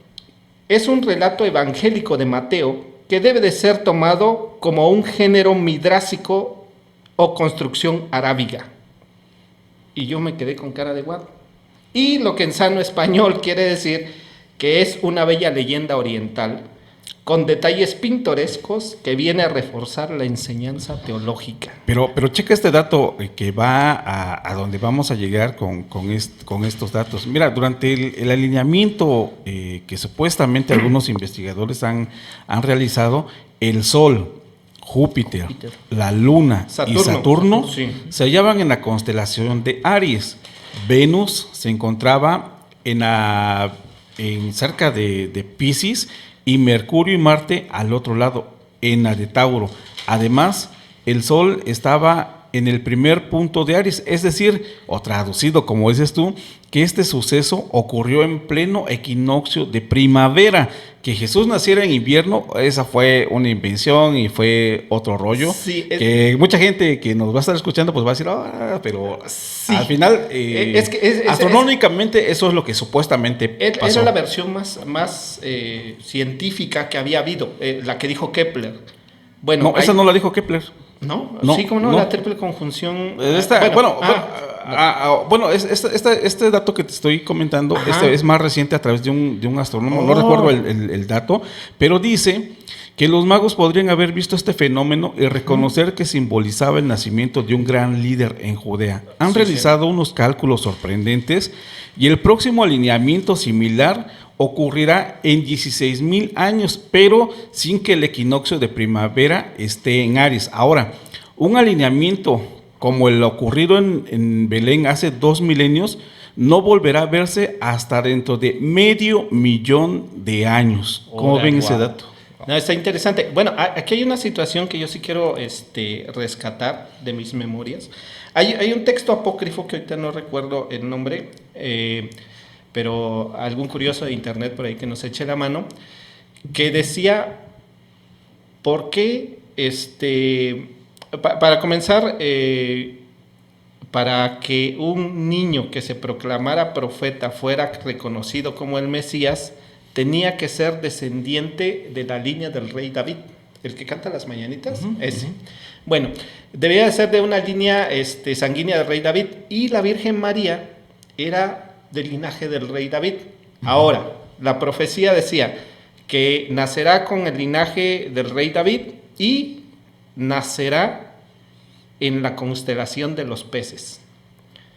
S1: es un relato evangélico de Mateo que debe de ser tomado como un género midrásico o construcción arábiga. Y yo me quedé con cara de guau. Y lo que en sano español quiere decir que es una bella leyenda oriental con detalles pintorescos que viene a reforzar la enseñanza teológica.
S5: Pero checa este dato que va a donde vamos a llegar con estos datos. Mira, durante el alineamiento que supuestamente algunos investigadores han realizado, el Sol, Júpiter, la Luna y Saturno
S1: sí,
S5: se hallaban en la constelación de Aries. Venus se encontraba en cerca de Piscis, y Mercurio y Marte al otro lado, en la de Tauro. Además, el Sol estaba en el primer punto de Aries, es decir, o traducido como dices tú, que este suceso ocurrió en pleno equinoccio de primavera. Que Jesús naciera en invierno, esa fue una invención y fue otro rollo.
S1: Sí,
S5: que mucha gente que nos va a estar escuchando pues va a decir, pero sí, al final, astronómicamente eso es lo que supuestamente pasó.
S1: Era la versión más científica que había habido, la que dijo Kepler. Bueno,
S5: no, esa no la dijo Kepler.
S1: ¿No?
S5: No,
S1: sí, como no,
S5: no.
S1: La triple conjunción.
S5: Este dato que te estoy comentando es más reciente a través de un astrónomo, no recuerdo el dato, pero dice que los magos podrían haber visto este fenómeno y reconocer que simbolizaba el nacimiento de un gran líder en Judea. Han realizado unos cálculos sorprendentes y el próximo alineamiento similar ocurrirá en 16,000 años, pero sin que el equinoccio de primavera esté en Aries. Ahora, un alineamiento como el ocurrido en Belén hace 2 milenios no volverá a verse hasta dentro de 500,000 de años. ¿Cómo ven ese dato?
S1: No, está interesante. Bueno, aquí hay una situación que yo sí quiero rescatar de mis memorias. Hay un texto apócrifo que ahorita no recuerdo el nombre, pero algún curioso de internet por ahí que nos eche la mano, que decía por qué, para comenzar, para que un niño que se proclamara profeta fuera reconocido como el Mesías, tenía que ser descendiente de la línea del rey David, el que canta las mañanitas, ese. Bueno, debía de ser de una línea sanguínea del rey David, y la Virgen María era del linaje del rey David. Ahora, la profecía decía que nacerá con el linaje del rey David y nacerá en la constelación de los peces.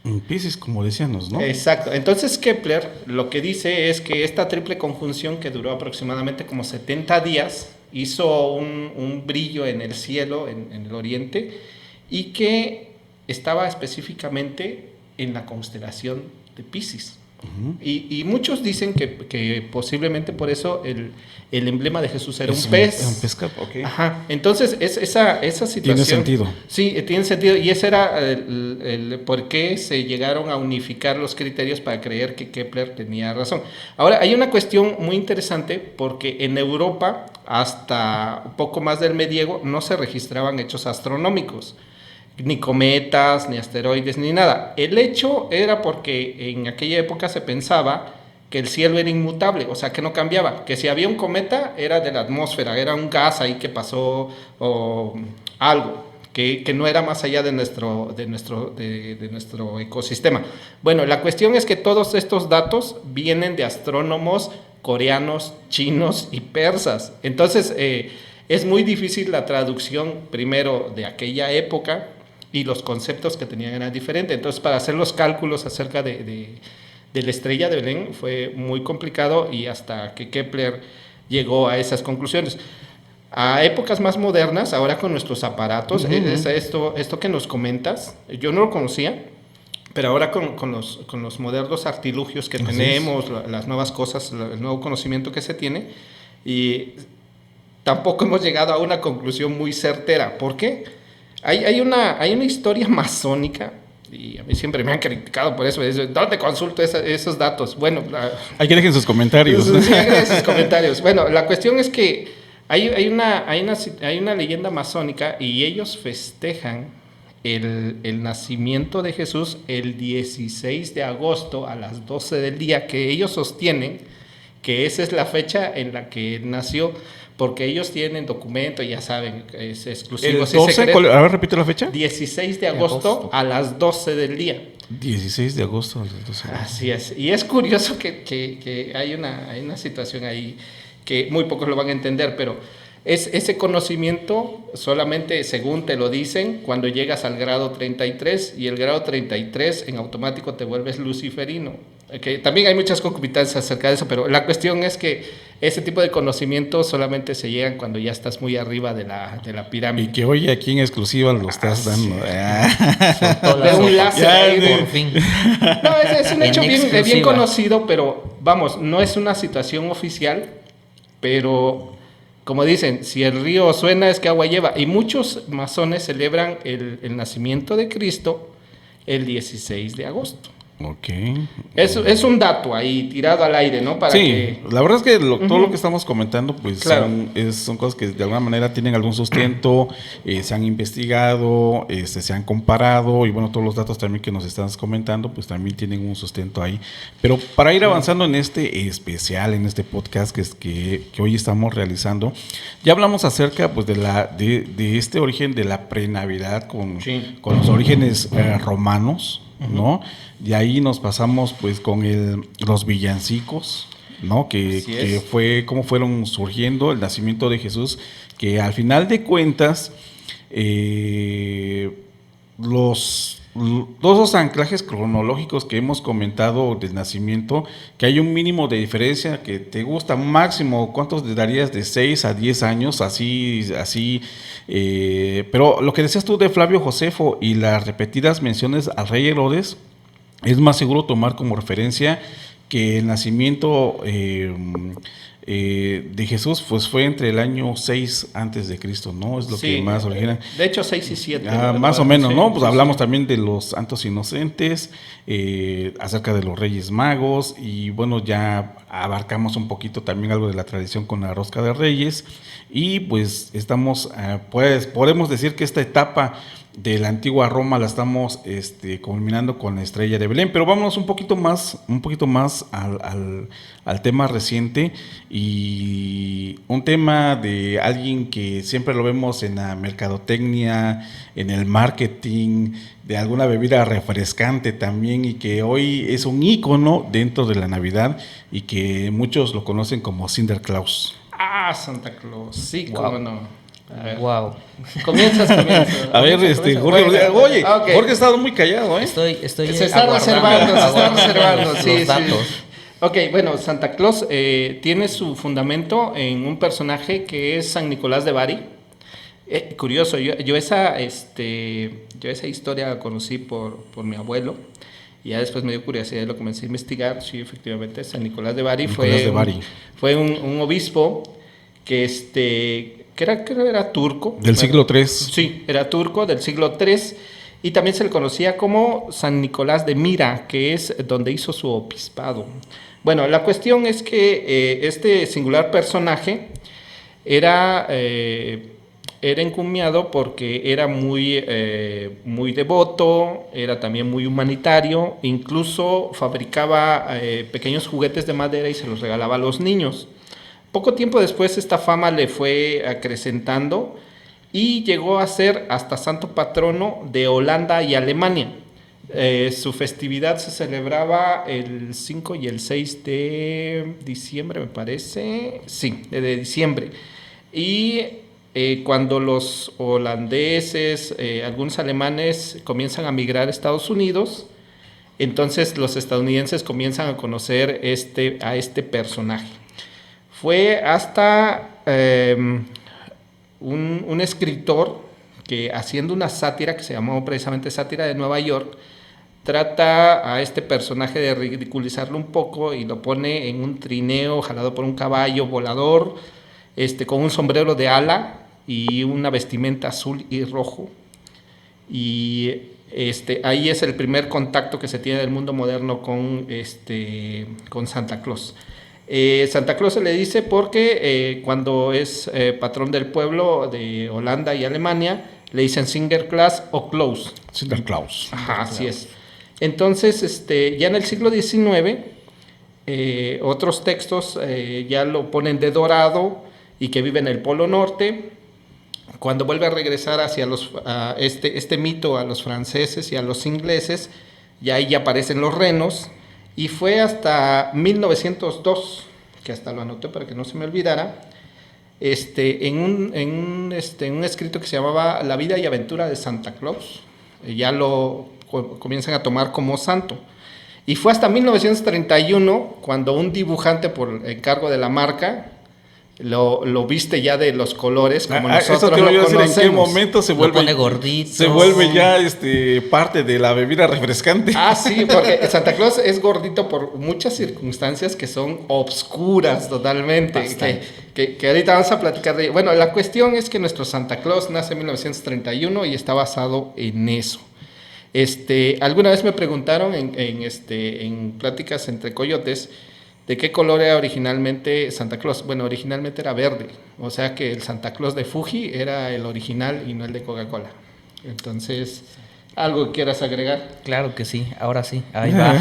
S5: En Piscis, como decíamos, ¿no?
S1: Exacto. Entonces Kepler lo que dice es que esta triple conjunción, que duró aproximadamente como 70 días, hizo un brillo en el cielo, en el oriente, y que estaba específicamente en la constelación de Piscis. Y muchos dicen que posiblemente por eso el emblema de Jesús era un pez.
S5: Un pescado, ok.
S1: Ajá. Entonces, esa situación...
S5: Tiene sentido.
S1: Sí, tiene sentido. Y ese era el por qué se llegaron a unificar los criterios para creer que Kepler tenía razón. Ahora, hay una cuestión muy interesante porque en Europa, hasta un poco más del medievo, no se registraban hechos astronómicos. Ni cometas, ni asteroides, ni nada. El hecho era porque en aquella época se pensaba que el cielo era inmutable, o sea, que no cambiaba, que si había un cometa era de la atmósfera, era un gas ahí que pasó o algo, que no era más allá de nuestro ecosistema. Bueno, la cuestión es que todos estos datos vienen de astrónomos coreanos, chinos y persas. Entonces, es muy difícil la traducción primero de aquella época y los conceptos que tenían eran diferentes. Entonces, para hacer los cálculos acerca de la estrella de Belén fue muy complicado y hasta que Kepler llegó a esas conclusiones. A épocas más modernas, ahora con nuestros aparatos, esto que nos comentas, yo no lo conocía, pero ahora con los modernos artilugios que tenemos, las nuevas cosas, el nuevo conocimiento que se tiene, y tampoco hemos llegado a una conclusión muy certera. ¿Por qué? Hay una historia masónica, y a mí siempre me han criticado por eso. ¿Dónde consulto esos datos? Bueno,
S5: hay que dejen sus comentarios.
S1: Sí, dejen sus comentarios. Bueno, la cuestión es que hay una leyenda masónica y ellos festejan el nacimiento de Jesús el 16 de agosto a las 12 del día, que ellos sostienen que esa es la fecha en la que nació, porque ellos tienen documento, ya saben, es exclusivo.
S5: ¿El 12? A ver, repite la fecha.
S1: 16 de agosto a las 12 del día.
S5: 16 de agosto a las 12 del día.
S1: Así es. Y es curioso que hay una situación ahí que muy pocos lo van a entender, pero ese conocimiento solamente, según te lo dicen, cuando llegas al grado 33, y el grado 33 en automático te vuelves luciferino. Que también hay muchas concubitancias acerca de eso, pero la cuestión es que ese tipo de conocimientos solamente se llegan cuando ya estás muy arriba de la pirámide.
S5: Y que hoy aquí en exclusiva lo estás dando.
S1: De un láser,
S4: por fin.
S1: No, es un hecho bien conocido, pero vamos, no es una situación oficial, pero como dicen, si el río suena es que agua lleva. Y muchos masones celebran el nacimiento de Cristo el 16 de agosto.
S5: Ok.
S1: Es un dato ahí tirado al aire, ¿no? Para
S5: la verdad es que todo lo que estamos comentando, pues
S1: claro,
S5: son cosas que de alguna manera tienen algún sustento, se han investigado, se han comparado, y bueno, todos los datos también que nos estás comentando, pues también tienen un sustento ahí. Pero para ir avanzando en este especial, en este podcast que hoy estamos realizando, ya hablamos acerca pues de este origen de la prenavidad con los orígenes romanos, ¿no? Y ahí nos pasamos pues con los villancicos, ¿no? Que fue cómo fueron surgiendo el nacimiento de Jesús, que al final de cuentas todos los anclajes cronológicos que hemos comentado del nacimiento, que hay un mínimo de diferencia que te gusta máximo, ¿cuántos le darías? De 6 a 10 años, así, pero lo que decías tú de Flavio Josefo y las repetidas menciones al rey Herodes, es más seguro tomar como referencia que el nacimiento de Jesús pues fue entre el año 6 antes de Cristo, ¿no? Es lo que más origina.
S1: De hecho, 6 y 7.
S5: Más o menos, ¿no? Pues hablamos también de los santos inocentes, acerca de los Reyes Magos, y bueno, ya abarcamos un poquito también algo de la tradición con la Rosca de Reyes, y pues estamos, pues podemos decir que esta etapa de la antigua Roma la estamos culminando con la estrella de Belén, pero vámonos un poquito más al tema reciente, y un tema de alguien que siempre lo vemos en la mercadotecnia, en el marketing, de alguna bebida refrescante también, y que hoy es un ícono dentro de la Navidad y que muchos lo conocen como Sinterklaas.
S1: Ah, Santa Claus, sí, cómo no.
S4: Wow.
S1: Comienzas.
S5: A ver, Jorge, oye, okay. Jorge ha estado muy callado, ¿eh?
S4: Estoy
S1: se está reservando, sí,
S4: los datos.
S1: Sí. Ok, bueno, Santa Claus tiene su fundamento en un personaje que es San Nicolás de Bari. Curioso, yo esa historia la conocí por mi abuelo, Y ya después me dio curiosidad y lo comencé a investigar. Sí, efectivamente, San Nicolás de Bari
S5: Nicolás de Bari.
S1: fue un obispo que creo que era turco.
S5: Del siglo III.
S1: Sí, era turco del siglo III. Y también se le conocía como San Nicolás de Mira, que es donde hizo su obispado. Bueno, la cuestión es que este singular personaje era encomiado porque era muy devoto, era también muy humanitario, incluso fabricaba pequeños juguetes de madera y se los regalaba a los niños. Poco tiempo después esta fama le fue acrecentando y llegó a ser hasta santo patrono de Holanda y Alemania. Su festividad se celebraba el 5 y el 6 de diciembre, me parece. Sí, de diciembre. Y cuando los holandeses, algunos alemanes comienzan a migrar a Estados Unidos, entonces los estadounidenses comienzan a conocer a este personaje. Fue hasta un escritor que, haciendo una sátira que se llamó precisamente Sátira de Nueva York, trata a este personaje de ridiculizarlo un poco y lo pone en un trineo jalado por un caballo volador, con un sombrero de ala y una vestimenta azul y rojo. Y ahí es el primer contacto que se tiene del mundo moderno con Santa Claus. Santa Claus se le dice porque cuando es patrón del pueblo de Holanda y Alemania, le dicen Sinterklaas o Klaus.
S5: Sinterklaas.
S1: Ajá, así es. Entonces, ya en el siglo XIX, otros textos ya lo ponen de dorado y que vive en el Polo Norte. Cuando vuelve a regresar hacia este mito a los franceses y a los ingleses, ya ahí ya aparecen los renos. Y fue hasta 1902, que hasta lo anoté para que no se me olvidara, en un escrito que se llamaba La vida y aventura de Santa Claus, ya lo comienzan a tomar como santo. Y fue hasta 1931 cuando un dibujante, por encargo de la marca, lo viste ya de los colores como nosotros lo conocemos.
S5: ¿En qué momento se vuelve,
S4: lo pone gordito?
S5: Se vuelve ya parte de la bebida refrescante.
S1: Ah, sí, porque Santa Claus es gordito por muchas circunstancias que son obscuras totalmente, que ahorita vamos a platicar de ello. Bueno, la cuestión es que nuestro Santa Claus nace en 1931 y está basado en eso. Alguna vez me preguntaron en pláticas entre coyotes ¿de qué color era originalmente Santa Claus? Bueno, originalmente era verde, o sea que el Santa Claus de Fuji era el original y no el de Coca-Cola. Entonces, ¿algo que quieras agregar?
S4: Claro que sí, ahora sí, ahí va.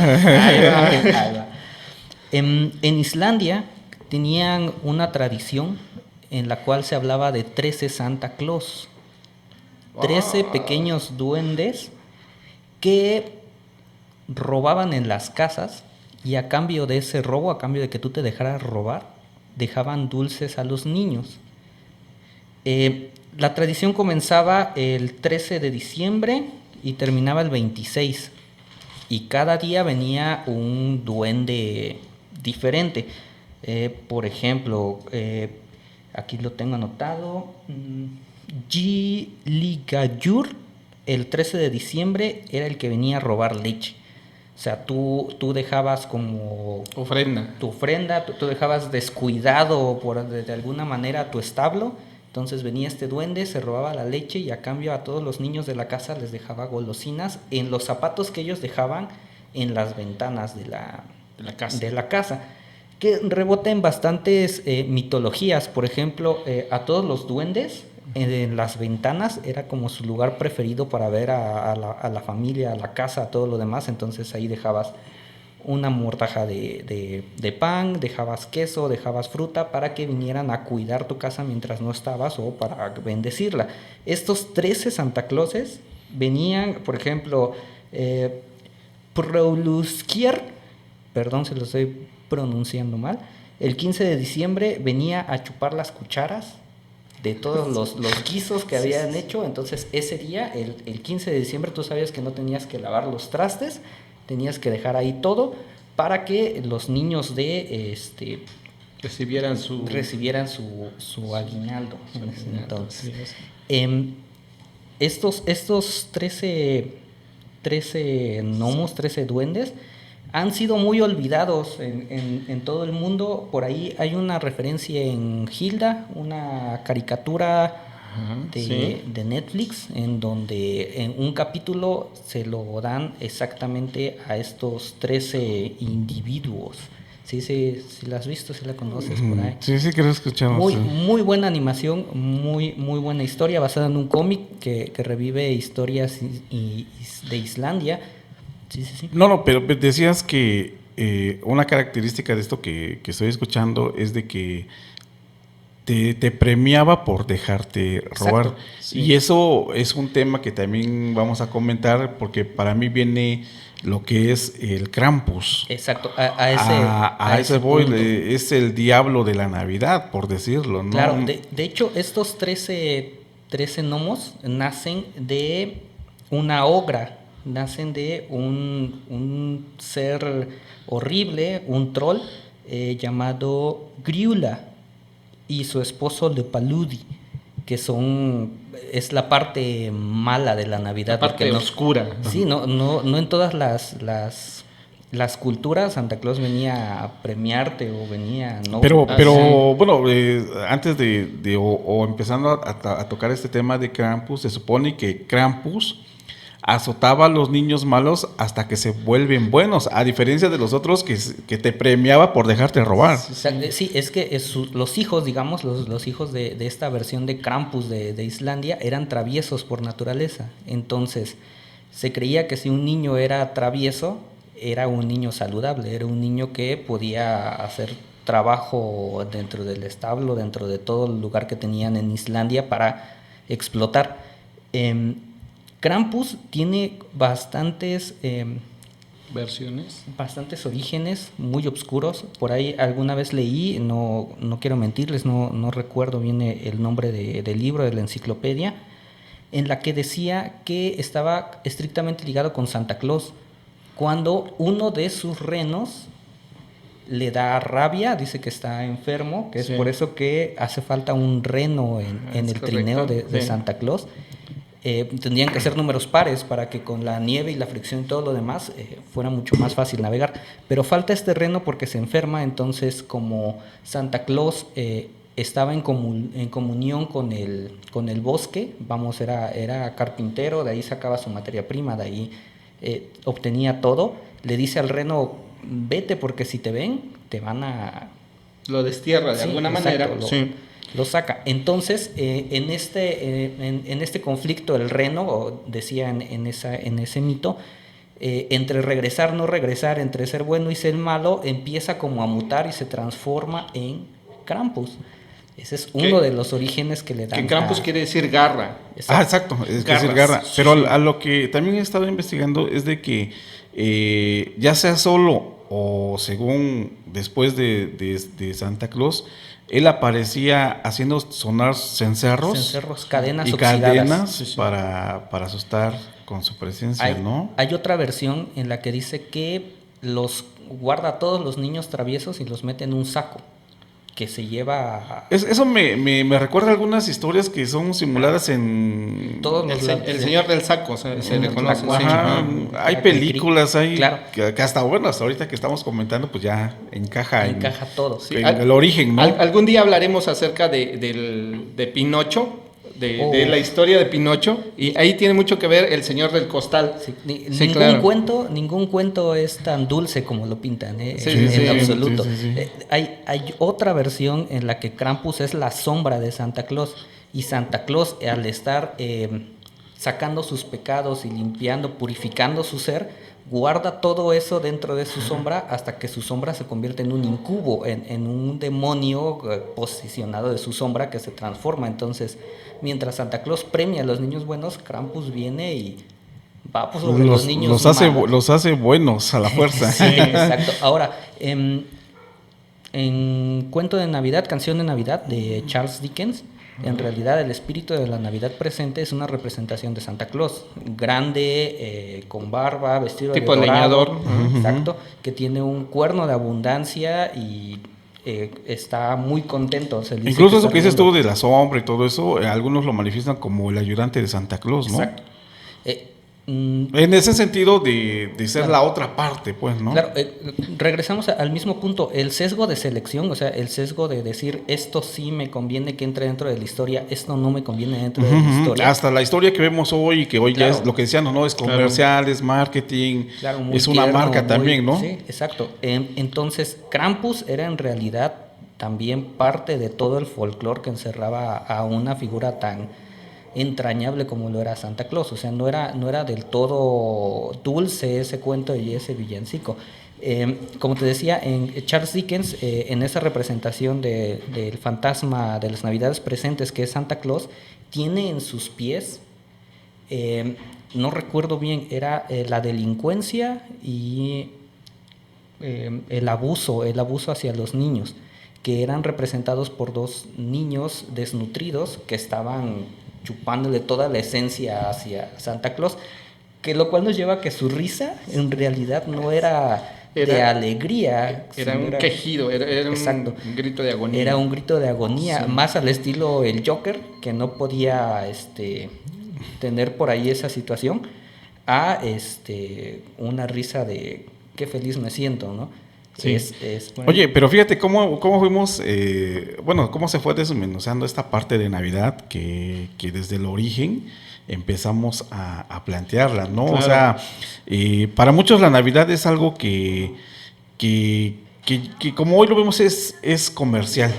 S4: En Islandia tenían una tradición en la cual se hablaba de 13 Santa Claus, 13 pequeños duendes que robaban en las casas. Y a cambio de ese robo, a cambio de que tú te dejaras robar, dejaban dulces a los niños. La tradición comenzaba el 13 de diciembre y terminaba el 26. Y cada día venía un duende diferente. Por ejemplo, aquí lo tengo anotado. Giligayur, el 13 de diciembre, era el que venía a robar leche. O sea, tú dejabas como
S1: ofrenda.
S4: Tu ofrenda, tú dejabas descuidado de alguna manera tu establo. Entonces venía este duende, se robaba la leche y a cambio a todos los niños de la casa les dejaba golosinas en los zapatos que ellos dejaban en las ventanas de la casa. Que rebota en bastantes mitologías. Por ejemplo, a todos los duendes en las ventanas era como su lugar preferido para ver a la familia, a la casa, a todo lo demás. Entonces ahí dejabas una mortaja de pan, dejabas queso, dejabas fruta para que vinieran a cuidar tu casa mientras no estabas o para bendecirla. Estos 13 Santa Clauses venían, por ejemplo, Proluskier, perdón si lo estoy pronunciando mal, el 15 de diciembre venía a chupar las cucharas de todos los guisos que habían hecho. Entonces ese día, el 15 de diciembre, tú sabías que no tenías que lavar los trastes, tenías que dejar ahí todo para que los niños recibieran su aguinaldo. Entonces, estos 13 13 gnomos, 13 duendes, han sido muy olvidados en todo el mundo. Por ahí hay una referencia en Hilda, una caricatura de Netflix, en donde en un capítulo se lo dan exactamente a estos 13 individuos. Sí, la has visto, si la conoces por ahí.
S5: Sí, creo que escuchamos.
S4: Muy buena animación, muy buena historia, basada en un cómic que revive historias de Islandia. Sí.
S5: No, pero decías que una característica de esto que estoy escuchando es de que te premiaba por dejarte robar.
S1: Exacto, sí.
S5: Y eso es un tema que también vamos a comentar, porque para mí viene lo que es el Krampus.
S4: Exacto, a ese
S5: voy,
S4: punto.
S5: es el diablo de la Navidad, por decirlo, ¿no?
S4: Claro, de hecho, estos 13 gnomos nacen de una ogra, nacen de un ser horrible, un troll llamado Griula, y su esposo Lepaludi, que es la parte mala de la Navidad.
S1: La parte oscura.
S4: Sí, no en todas las culturas Santa Claus venía a premiarte o venía... ¿no?
S5: Pero bueno, antes o empezando a tocar este tema de Krampus, se supone que Krampus azotaba a los niños malos hasta que se vuelven buenos, a diferencia de los otros que te premiaba por dejarte robar.
S4: Sí, es que los hijos, digamos, los hijos de esta versión de Krampus de Islandia eran traviesos por naturaleza. Entonces, se creía que si un niño era travieso, era un niño saludable, era un niño que podía hacer trabajo dentro del establo, dentro de todo el lugar que tenían en Islandia para explotar. Krampus tiene bastantes orígenes muy oscuros. Por ahí alguna vez leí, no quiero mentirles, no recuerdo bien el nombre del libro, de la enciclopedia, en la que decía que estaba estrictamente ligado con Santa Claus. Cuando uno de sus renos le da rabia, dice que está enfermo, que es por eso que hace falta un reno en el trineo de Santa Claus. Tendrían que ser números pares para que con la nieve y la fricción y todo lo demás fuera mucho más fácil navegar. Pero falta este reno porque se enferma. Entonces, como Santa Claus estaba en comunión con el bosque, era carpintero, de ahí sacaba su materia prima, de ahí obtenía todo, le dice al reno: vete, porque si te ven te van a...
S1: Lo destierra de alguna manera.
S4: Lo saca. Entonces, en este conflicto, el reno, decía en ese mito, entre regresar, no regresar, entre ser bueno y ser malo, empieza como a mutar y se transforma en Krampus. Ese es uno de los orígenes que le dan.
S1: Que Krampus quiere decir garra.
S5: Exacto, es decir garra. Pero a lo que también he estado investigando es de que ya sea solo o según después de Santa Claus, él aparecía haciendo sonar cencerros,
S4: cadenas
S5: y
S4: oxidadas.
S5: cadenas para asustar con su presencia, ¿no?
S4: Hay otra versión en la que dice que los guarda a todos los niños traviesos y los mete en un saco que se lleva...
S5: Eso me recuerda algunas historias que son simuladas en...
S4: Todos los
S1: el señor del saco se le conoce.
S5: Hay películas,
S4: claro,
S5: que hasta bueno, hasta ahorita que estamos comentando, pues ya encaja
S4: todo.
S5: En el origen, ¿no?
S1: Algún día hablaremos acerca de Pinocho, de la historia de Pinocho, y ahí tiene mucho que ver el señor del costal.
S4: Ningún cuento es tan dulce como lo pintan, en absoluto.
S5: Sí.
S4: Hay otra versión en la que Krampus es la sombra de Santa Claus, y Santa Claus, al estar sacando sus pecados y limpiando, purificando su ser, guarda todo eso dentro de su sombra hasta que su sombra se convierte en un incubo, en un demonio posicionado de su sombra que se transforma. Entonces, mientras Santa Claus premia a los niños buenos, Krampus viene y va sobre los niños malos.
S5: Los hace buenos a la fuerza.
S4: Sí, exacto. Ahora, en Cuento de Navidad, Canción de Navidad de Charles Dickens, en realidad el espíritu de la Navidad presente es una representación de Santa Claus, grande, con barba, vestido
S1: tipo
S4: de dorado,
S1: leñador.
S4: Exacto, que tiene un cuerno de abundancia y está muy contento.
S5: Incluso eso que dices tú de la sombra y todo eso, algunos lo manifiestan como el ayudante de Santa Claus, ¿no?
S4: Exacto.
S5: En ese sentido de ser
S4: Claro.
S5: la otra parte, pues, ¿no?
S4: Claro, regresamos al mismo punto, el sesgo de selección, o sea, el sesgo de decir esto sí me conviene que entre dentro de la historia, esto no me conviene dentro de la historia.
S5: Hasta la historia que vemos hoy, que hoy
S4: Claro.
S5: ya es lo que decían, ¿no? Es comercial, es marketing,
S4: Claro, muy
S5: es una
S4: tierno,
S5: marca
S4: muy-
S5: también, ¿no?
S4: Sí, exacto. Entonces, Krampus era en realidad también parte de todo el folclore que encerraba a una figura tan entrañable como lo era Santa Claus. O sea, no era del todo dulce ese cuento y ese villancico. Como te decía, en Charles Dickens, en esa representación del fantasma de las Navidades presentes, que es Santa Claus, tiene en sus pies, no recuerdo bien, era la delincuencia y el abuso hacia los niños, que eran representados por dos niños desnutridos que estaban chupándole toda la esencia hacia Santa Claus, que lo cual nos lleva a que su risa en realidad no era de alegría.
S1: Era
S4: sino
S1: un quejido, era
S4: Exacto.
S1: un grito de agonía.
S4: Era un grito de agonía,
S1: Sí.
S4: más al estilo el Joker, que no podía tener por ahí esa situación, a una risa de qué feliz me siento, ¿no?
S1: Sí.
S5: Oye, pero fíjate cómo fuimos, bueno, cómo se fue desmenuzando esta parte de Navidad que desde el origen empezamos a plantearla, ¿no?
S1: Claro.
S5: O sea, para muchos la Navidad es algo que como hoy lo vemos es comercial,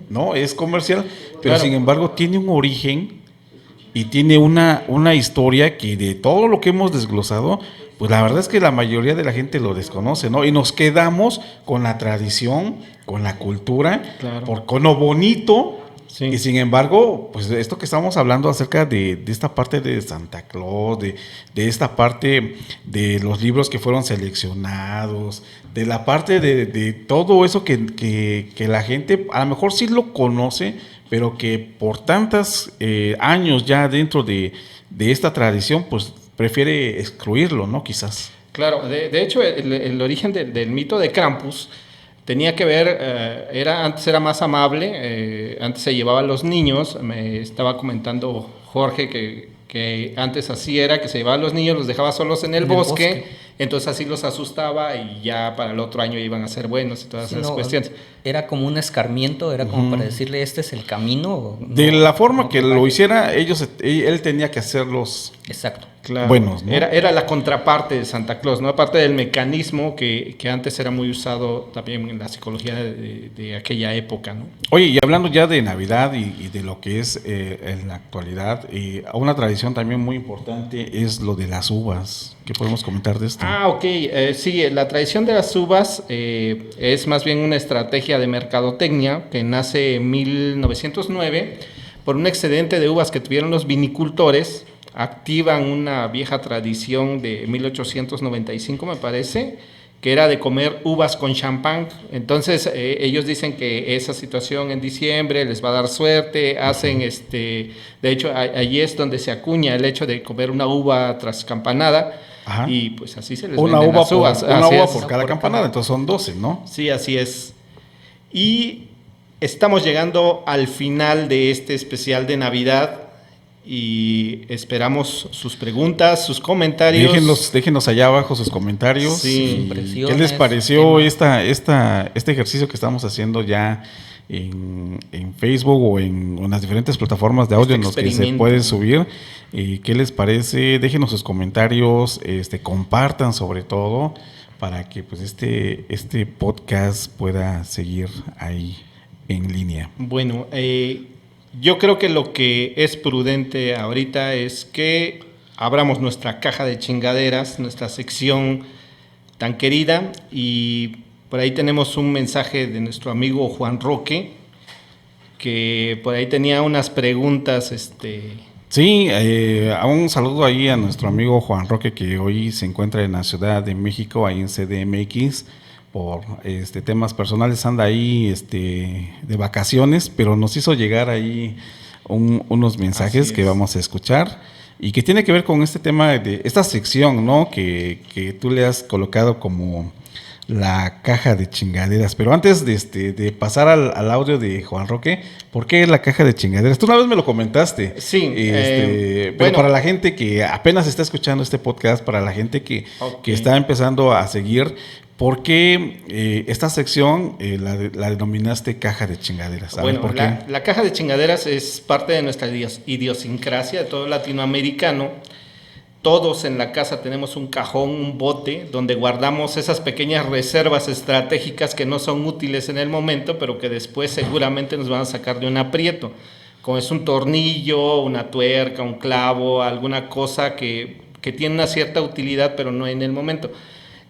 S5: ¿no? Es comercial, pero
S1: Claro.
S5: sin embargo tiene un origen y tiene una historia que de todo lo que hemos desglosado, pues la verdad es que la mayoría de la gente lo desconoce, ¿no? Y nos quedamos con la tradición, con la cultura,
S1: Claro.
S5: con lo bonito.
S1: Sí.
S5: Y sin embargo, pues de esto que estamos hablando acerca de esta parte de Santa Claus, de esta parte de los libros que fueron seleccionados, de la parte de todo eso que la gente a lo mejor sí lo conoce, pero que por tantos años ya dentro de esta tradición, pues prefiere excluirlo, ¿no? Quizás.
S1: Claro, de hecho el origen del mito de Krampus tenía que ver, antes era más amable, antes se llevaba a los niños, me estaba comentando Jorge que antes así era, que se llevaba a los niños, los dejaba solos en el bosque, entonces así los asustaba y ya para el otro año iban a ser buenos y todas esas cuestiones.
S4: Era como un escarmiento, era como para decirle este es el camino.
S5: De la forma que lo hiciera, él tenía que hacerlos.
S4: Exacto.
S1: Claro.
S5: Buenos, ¿no?
S1: Era la contraparte de Santa Claus, ¿no? Aparte del mecanismo que antes era muy usado también en la psicología de aquella época, ¿no?
S5: Oye, y hablando ya de Navidad y de lo que es en la actualidad, una tradición también muy importante es lo de las uvas. ¿Qué podemos comentar de esto?
S1: Ah, ok. Sí, la tradición de las uvas es más bien una estrategia de mercadotecnia que nace en 1909 por un excedente de uvas que tuvieron los vinicultores. Activan una vieja tradición de 1895, me parece, que era de comer uvas con champán. Entonces, ellos dicen que esa situación en diciembre les va a dar suerte, hacen de hecho, allí es donde se acuña el hecho de comer una uva tras campanada. Ajá. Y pues así se les
S5: una
S1: venden
S5: uva
S1: las uvas.
S5: Una uva por cada campanada, entonces son 12, ¿no?
S1: Sí, así es. Y estamos llegando al final de este especial de Navidad. Y esperamos sus preguntas, sus comentarios.
S5: Déjenos allá abajo sus comentarios.
S1: Sí.
S5: ¿Qué les pareció este ejercicio que estamos haciendo ya en Facebook o en las diferentes plataformas de audio en los que se puede subir? ¿Qué les parece? Déjenos sus comentarios, compartan sobre todo para que pues este podcast pueda seguir ahí en línea.
S1: Bueno, yo creo que lo que es prudente ahorita es que abramos nuestra caja de chingaderas, nuestra sección tan querida, y por ahí tenemos un mensaje de nuestro amigo Juan Roque, que por ahí tenía unas preguntas.
S5: Sí, un saludo ahí a nuestro amigo Juan Roque, que hoy se encuentra en la Ciudad de México, ahí en CDMX. Por temas personales anda ahí de vacaciones, pero nos hizo llegar ahí unos mensajes que vamos a escuchar y que tiene que ver con este tema de esta sección, ¿no? Que tú le has colocado como la caja de chingaderas. Pero antes de pasar al audio de Juan Roque, ¿por qué la caja de chingaderas? Tú una vez me lo comentaste.
S1: Sí.
S5: Pero
S1: bueno,
S5: para la gente que apenas está escuchando este podcast, para la gente que está empezando a seguir, ¿por qué esta sección la denominaste caja de chingaderas?
S1: Bueno,
S5: ¿por qué?
S1: la caja de chingaderas es parte de nuestra idiosincrasia de todo latinoamericano. Todos en la casa tenemos un cajón, un bote, donde guardamos esas pequeñas reservas estratégicas que no son útiles en el momento, pero que después seguramente nos van a sacar de un aprieto. Como es un tornillo, una tuerca, un clavo, alguna cosa que tiene una cierta utilidad, pero no en el momento.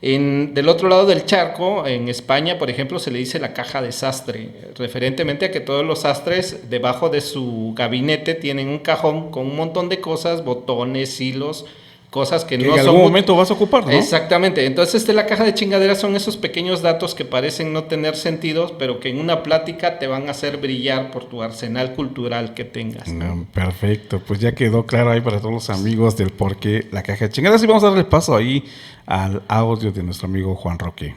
S1: Del otro lado del charco, en España, por ejemplo, se le dice la caja de sastre, referentemente a que todos los sastres debajo de su gabinete tienen un cajón con un montón de cosas, botones, hilos, cosas que no son...
S5: en algún momento vas a ocupar, ¿no?
S1: Exactamente. Entonces, la caja de chingaderas son esos pequeños datos que parecen no tener sentido, pero que en una plática te van a hacer brillar por tu arsenal cultural que tengas, ¿no?
S5: Perfecto, pues ya quedó claro ahí para todos los amigos del por qué la caja de chingaderas. Y vamos a darle paso ahí al audio de nuestro amigo Juan Roque.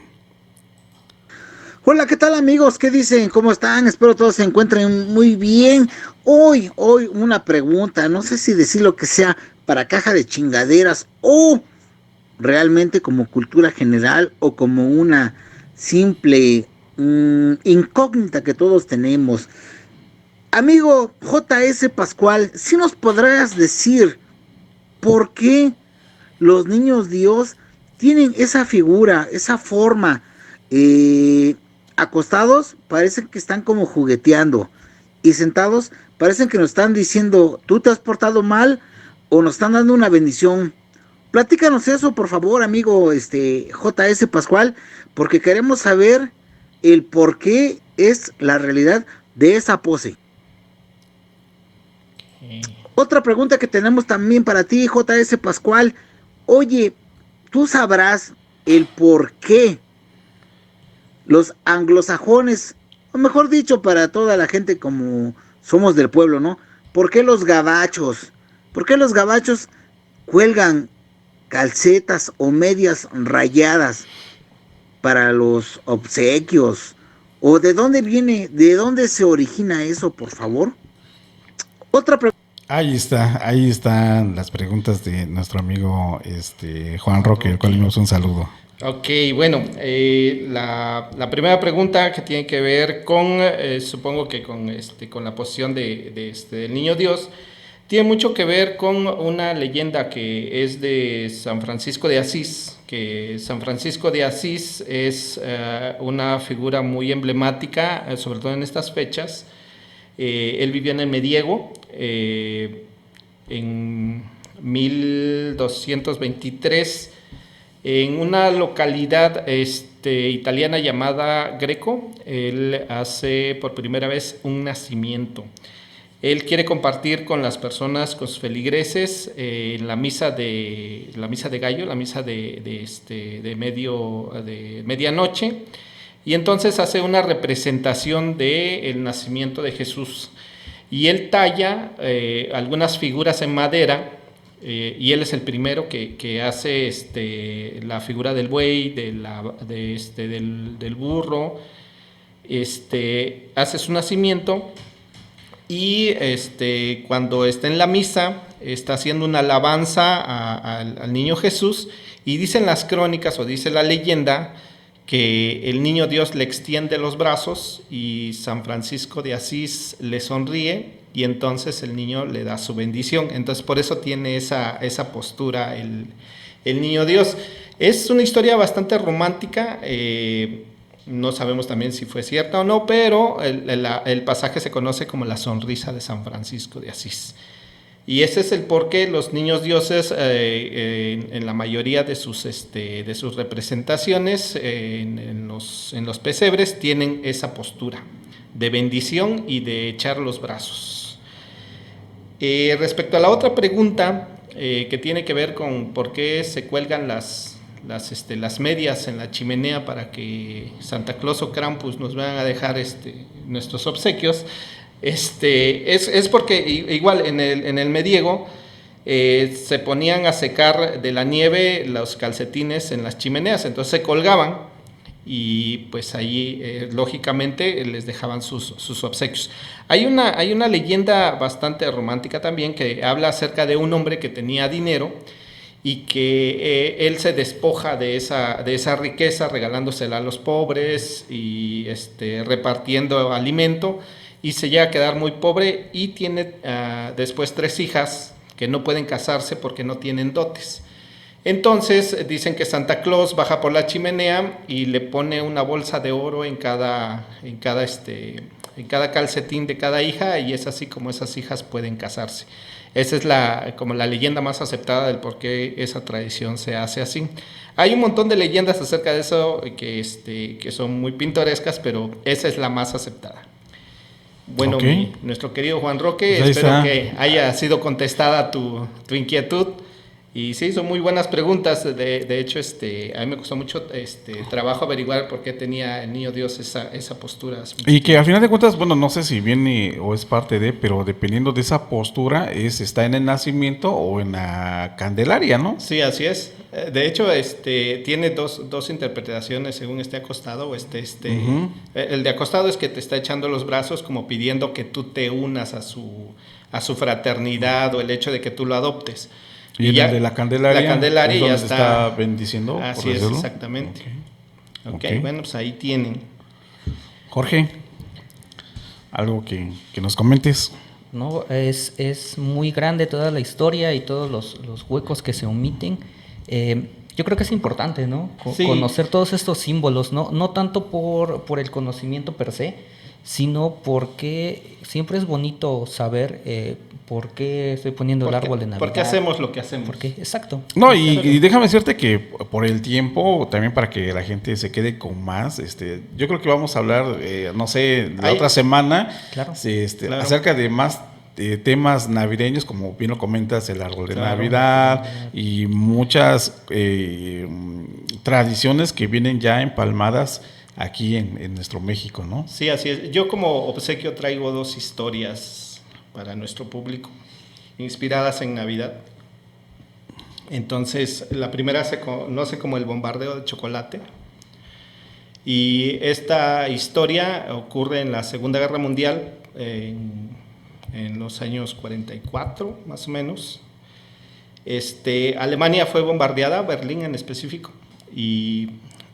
S6: Hola, ¿qué tal amigos? ¿Qué dicen? ¿Cómo están? Espero todos se encuentren muy bien. Hoy una pregunta, no sé si decir lo que sea para caja de chingaderas o realmente como cultura general o como una simple incógnita que todos tenemos. Amigo J.S. Pascual, ¿sí nos podrás decir por qué los niños Dios tienen esa figura, esa forma? Acostados parecen que están como jugueteando y sentados parecen que nos están diciendo tú te has portado mal o nos están dando una bendición. Platícanos eso por favor, amigo J.S. Pascual, porque queremos saber el por qué es la realidad de esa pose. Otra pregunta que tenemos también para ti, J.S. Pascual. Oye, tú sabrás el por qué los anglosajones, o mejor dicho, para toda la gente como somos del pueblo, ¿no? ¿Por qué los gabachos cuelgan calcetas o medias rayadas para los obsequios? ¿O de dónde viene, de dónde se origina eso, por favor? Otra pregunta.
S5: Ahí están las preguntas de nuestro amigo Juan Roque, el cual le enviamos un saludo.
S1: Ok, bueno, la primera pregunta que tiene que ver con, supongo que con la posición del Niño Dios, tiene mucho que ver con una leyenda que es de San Francisco de Asís, que San Francisco de Asís es una figura muy emblemática, sobre todo en estas fechas. Él vivió en el Medievo, en 1223, en una localidad italiana llamada Greco. Él hace por primera vez un nacimiento. Él quiere compartir con las personas, con sus feligreses, la misa de gallo, la misa de medianoche, y entonces hace una representación del nacimiento de Jesús. Y él talla algunas figuras en madera, y él es el primero que hace la figura del buey, del burro, hace su nacimiento. Y cuando está en la misa, está haciendo una alabanza al niño Jesús, y dicen las crónicas o dice la leyenda que el niño Dios le extiende los brazos y San Francisco de Asís le sonríe y entonces el niño le da su bendición. Entonces por eso tiene esa postura el niño Dios. Es una historia bastante romántica. No sabemos también si fue cierta o no, pero el pasaje se conoce como la sonrisa de San Francisco de Asís. Y ese es el por qué los niños dioses, en la mayoría de sus representaciones, en los pesebres, tienen esa postura de bendición y de echar los brazos. Respecto a la otra pregunta, que tiene que ver con por qué se cuelgan las medias en la chimenea para que Santa Claus o Krampus nos vayan a dejar nuestros obsequios, es porque igual en el medievo se ponían a secar de la nieve los calcetines en las chimeneas, entonces se colgaban y pues ahí lógicamente les dejaban sus obsequios. Hay una leyenda bastante romántica también que habla acerca de un hombre que tenía dinero y que él se despoja de esa riqueza regalándosela a los pobres y repartiendo alimento, y se llega a quedar muy pobre y tiene después 3 hijas que no pueden casarse porque no tienen dotes. Entonces dicen que Santa Claus baja por la chimenea y le pone una bolsa de oro en cada calcetín de cada hija, y es así como esas hijas pueden casarse. Esa es como la leyenda más aceptada del por qué esa tradición se hace así. Hay un montón de leyendas acerca de eso que son muy pintorescas, pero esa es la más aceptada. Bueno,
S5: Okay.
S1: Nuestro querido Juan Roque,
S5: Pues ahí
S1: espero
S5: está.
S1: que haya sido contestada tu inquietud. Y sí, son muy buenas preguntas. De hecho, a mí me costó mucho trabajo averiguar por qué tenía el Niño Dios esa postura.
S5: Y que al final de cuentas, bueno, no sé si viene o es parte de, pero dependiendo de esa postura, está en el nacimiento o en la Candelaria, ¿no?
S1: Sí, así es. De hecho, tiene dos interpretaciones según esté acostado.
S5: Ujú.
S1: El de acostado es que te está echando los brazos como pidiendo que tú te unas a su fraternidad, o el hecho de que tú lo adoptes.
S5: Y en el de la Candelaria,
S1: la Candelaria
S5: es
S1: ya
S5: donde se está bendiciendo, por
S1: Así es,
S5: decirlo.
S1: exactamente.
S5: Ok.
S1: Ok, bueno, pues ahí tienen.
S5: Jorge, algo que nos comentes.
S4: ¿No? Es muy grande toda la historia y todos los huecos que se omiten. Yo creo que es importante, ¿no?
S1: Sí.
S4: Conocer todos estos símbolos, no tanto por el conocimiento per se, sino porque siempre es bonito saber por qué estoy poniendo el árbol de Navidad.
S1: ¿Por qué hacemos lo que hacemos?
S4: ¿Por qué? Exacto.
S5: No, y déjame decirte que por el tiempo, también para que la gente se quede con más, yo creo que vamos a hablar, no sé, la otra semana,
S4: Claro.
S1: Claro.
S5: acerca de más temas navideños, como bien lo comentas, el árbol de
S1: Claro.
S5: Navidad y muchas tradiciones que vienen ya empalmadas aquí en nuestro México, ¿no?
S1: Sí, así es. Yo como obsequio traigo 2 historias para nuestro público, inspiradas en Navidad. Entonces, la primera se conoce como el bombardeo de chocolate. Y esta historia ocurre en la Segunda Guerra Mundial, en los años 44, más o menos. Alemania fue bombardeada, Berlín en específico, y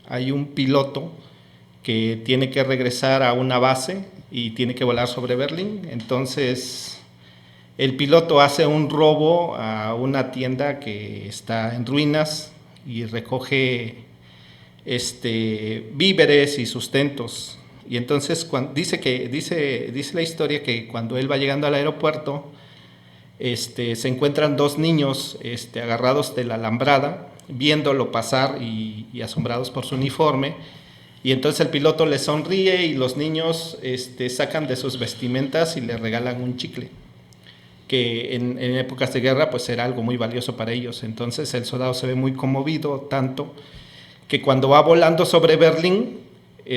S1: hay un piloto que tiene que regresar a una base y tiene que volar sobre Berlín. Entonces el piloto hace un robo a una tienda que está en ruinas y recoge víveres y sustentos. Y entonces dice la historia que cuando él va llegando al aeropuerto, se encuentran 2 niños agarrados de la alambrada, viéndolo pasar y asombrados por su uniforme. Y entonces el piloto les sonríe y los niños sacan de sus vestimentas y le regalan un chicle, que en épocas de guerra pues era algo muy valioso para ellos. Entonces el soldado se ve muy conmovido, tanto que cuando va volando sobre Berlín,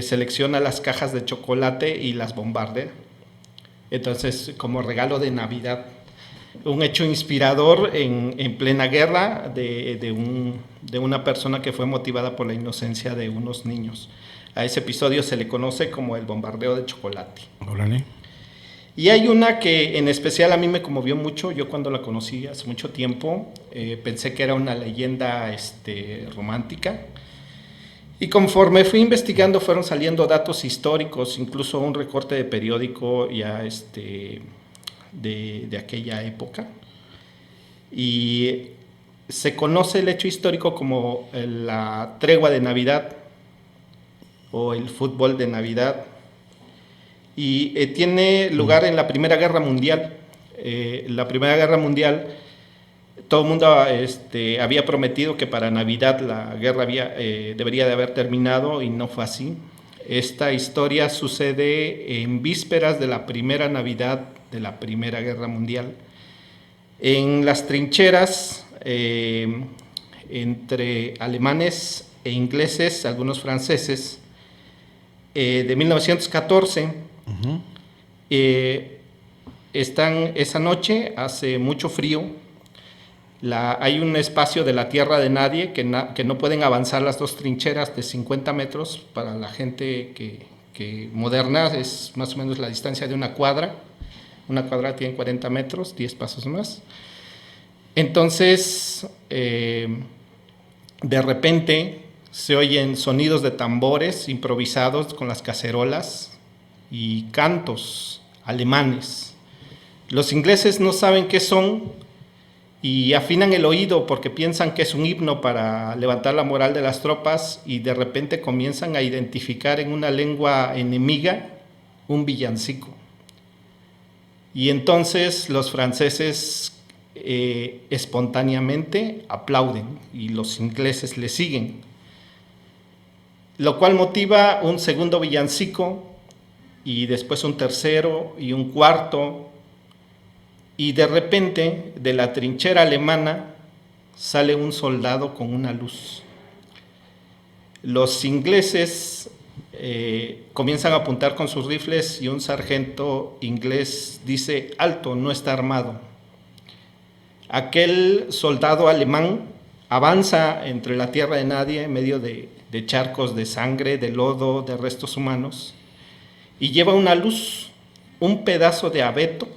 S1: selecciona las cajas de chocolate y las bombardea. Entonces, como regalo de Navidad, un hecho inspirador en plena guerra de una persona que fue motivada por la inocencia de unos niños. A ese episodio se le conoce como el bombardeo de chocolate.
S5: Órale.
S1: Y hay una que en especial a mí me conmovió mucho. Yo cuando la conocí hace mucho tiempo, pensé que era una leyenda romántica. Y conforme fui investigando fueron saliendo datos históricos, incluso un recorte de periódico ya de aquella época. Y se conoce el hecho histórico como la tregua de Navidad o el fútbol de Navidad. Y tiene lugar en la Primera Guerra Mundial. La Primera Guerra Mundial, todo el mundo había prometido que para Navidad la guerra debería de haber terminado, y no fue así. Esta historia sucede en vísperas de la primera Navidad de la Primera Guerra Mundial. En las trincheras entre alemanes e ingleses, algunos franceses, de 1914, están esa noche, hace mucho frío, Hay un espacio de la tierra de nadie que no pueden avanzar las dos trincheras de 50 metros. Para la gente que moderna es más o menos la distancia de una cuadra. Una cuadra tiene 40 metros, 10 pasos más. Entonces, de repente se oyen sonidos de tambores improvisados con las cacerolas y cantos alemanes. Los ingleses no saben qué son y afinan el oído porque piensan que es un himno para levantar la moral de las tropas, y de repente comienzan a identificar en una lengua enemiga un villancico. Y entonces los franceses espontáneamente aplauden y los ingleses le siguen, lo cual motiva un segundo villancico y después un tercero y un cuarto, y de repente de la trinchera alemana sale un soldado con una luz. Los ingleses comienzan a apuntar con sus rifles y un sargento inglés dice: alto, no está armado. Aquel soldado alemán avanza entre la tierra de nadie en medio de charcos de sangre, de lodo, de restos humanos, y lleva una luz, un pedazo de abeto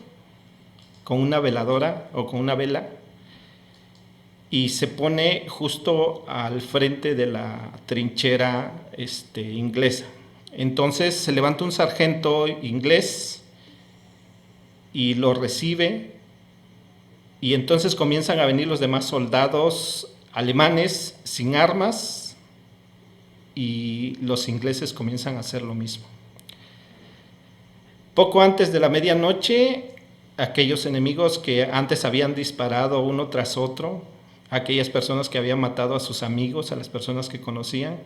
S1: con una veladora o con una vela, y se pone justo al frente de la trinchera inglesa. Entonces se levanta un sargento inglés y lo recibe, y entonces comienzan a venir los demás soldados alemanes sin armas, y los ingleses comienzan a hacer lo mismo. Poco antes de la medianoche, aquellos enemigos que antes habían disparado uno tras otro, aquellas personas que habían matado a sus amigos, a las personas que conocían,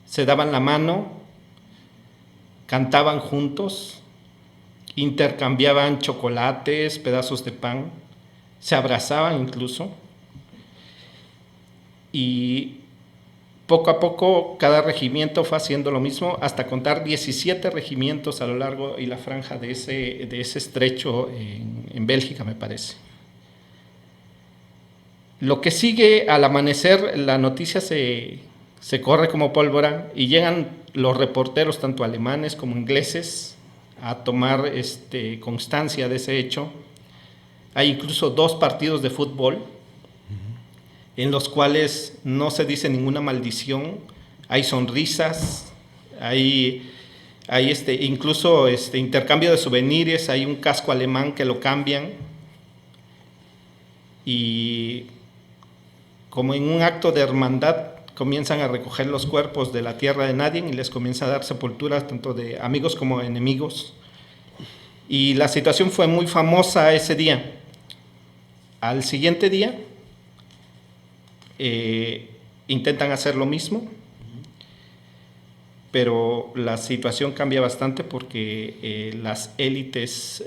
S1: se daban la mano, cantaban juntos, intercambiaban chocolates, pedazos de pan, se abrazaban incluso, y poco a poco cada regimiento fue haciendo lo mismo, hasta contar 17 regimientos a lo largo y la franja de ese estrecho en Bélgica, me parece. Lo que sigue, al amanecer, la noticia se corre como pólvora y llegan los reporteros, tanto alemanes como ingleses, a tomar constancia de ese hecho. Hay incluso 2 partidos de fútbol en los cuales no se dice ninguna maldición, hay sonrisas, hay incluso intercambio de souvenirs, hay un casco alemán que lo cambian, y como en un acto de hermandad comienzan a recoger los cuerpos de la tierra de nadie y les comienza a dar sepulturas tanto de amigos como de enemigos. Y la situación fue muy famosa ese día. Al siguiente día intentan hacer lo mismo, pero la situación cambia bastante porque las élites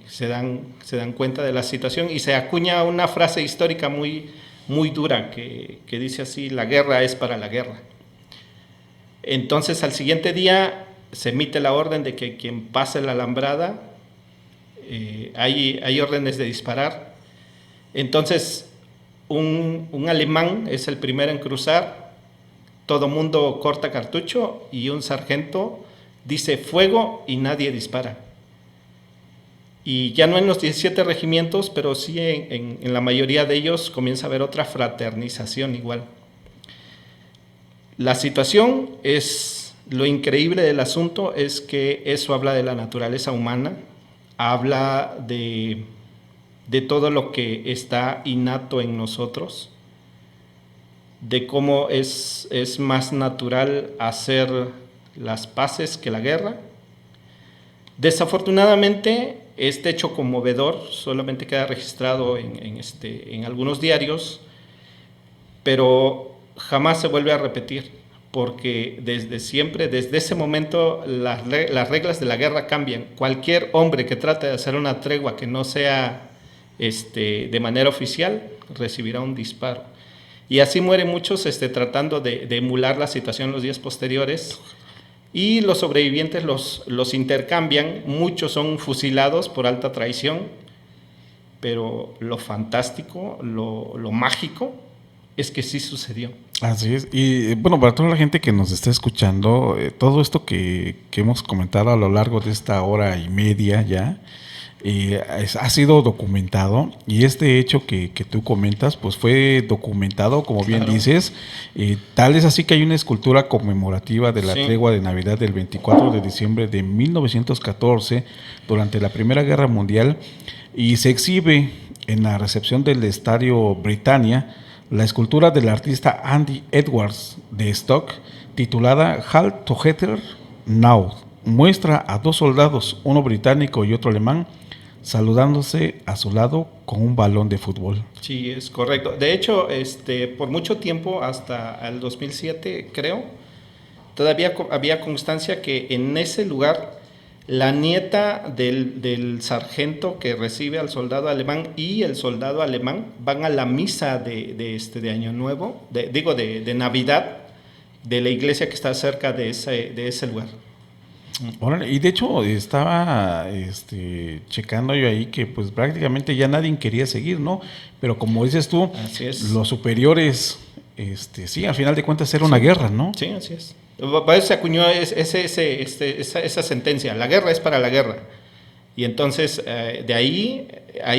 S1: se dan cuenta de la situación y se acuña una frase histórica muy, muy dura que dice así: la guerra es para la guerra. Entonces al siguiente día se emite la orden de que quien pase la alambrada, hay órdenes de disparar. Entonces un alemán es el primero en cruzar, todo mundo corta cartucho y un sargento dice fuego y nadie dispara. Y ya no en los 17 regimientos, pero sí en la mayoría de ellos comienza a haber otra fraternización igual. La situación es, lo increíble del asunto es que eso habla de la naturaleza humana, habla de todo lo que está innato en nosotros, de cómo es más natural hacer las paces que la guerra. Desafortunadamente, este hecho conmovedor solamente queda registrado en algunos diarios, pero jamás se vuelve a repetir, porque desde siempre, desde ese momento, las reglas de la guerra cambian. Cualquier hombre que trate de hacer una tregua que no sea de manera oficial, recibirá un disparo. Y así mueren muchos tratando de emular la situación en los días posteriores, y los sobrevivientes los intercambian. Muchos son fusilados por alta traición pero lo fantástico, lo mágico, es que sí sucedió.
S5: Así es. Y bueno, para toda la gente que nos está escuchando, todo esto que hemos comentado a lo largo de esta hora y media ya, ha sido documentado, y este hecho que tú comentas pues fue documentado, como bien dices. Tal es así que hay una escultura conmemorativa de la tregua de Navidad del 24 de diciembre de 1914 durante la Primera Guerra Mundial, y se exhibe en la recepción del Estadio Britannia la escultura del artista Andy Edwards de Stock, titulada Halt Together Now. Muestra a dos soldados, uno británico y otro alemán, saludándose a su lado con un balón de fútbol.
S1: Sí, es correcto. De hecho, por mucho tiempo, hasta el 2007, creo, todavía había constancia que en ese lugar la nieta del sargento que recibe al soldado alemán y el soldado alemán van a la misa de Año Nuevo, de Navidad, de la iglesia que está cerca de ese lugar.
S5: Órale, y de hecho estaba checando yo ahí que pues prácticamente ya nadie quería seguir, ¿no? Pero como dices tú, los superiores, sí, al final de cuentas era una guerra, ¿no?
S1: Sí, así es. Por eso se acuñó esa sentencia: la guerra es para la guerra. Y entonces de ahí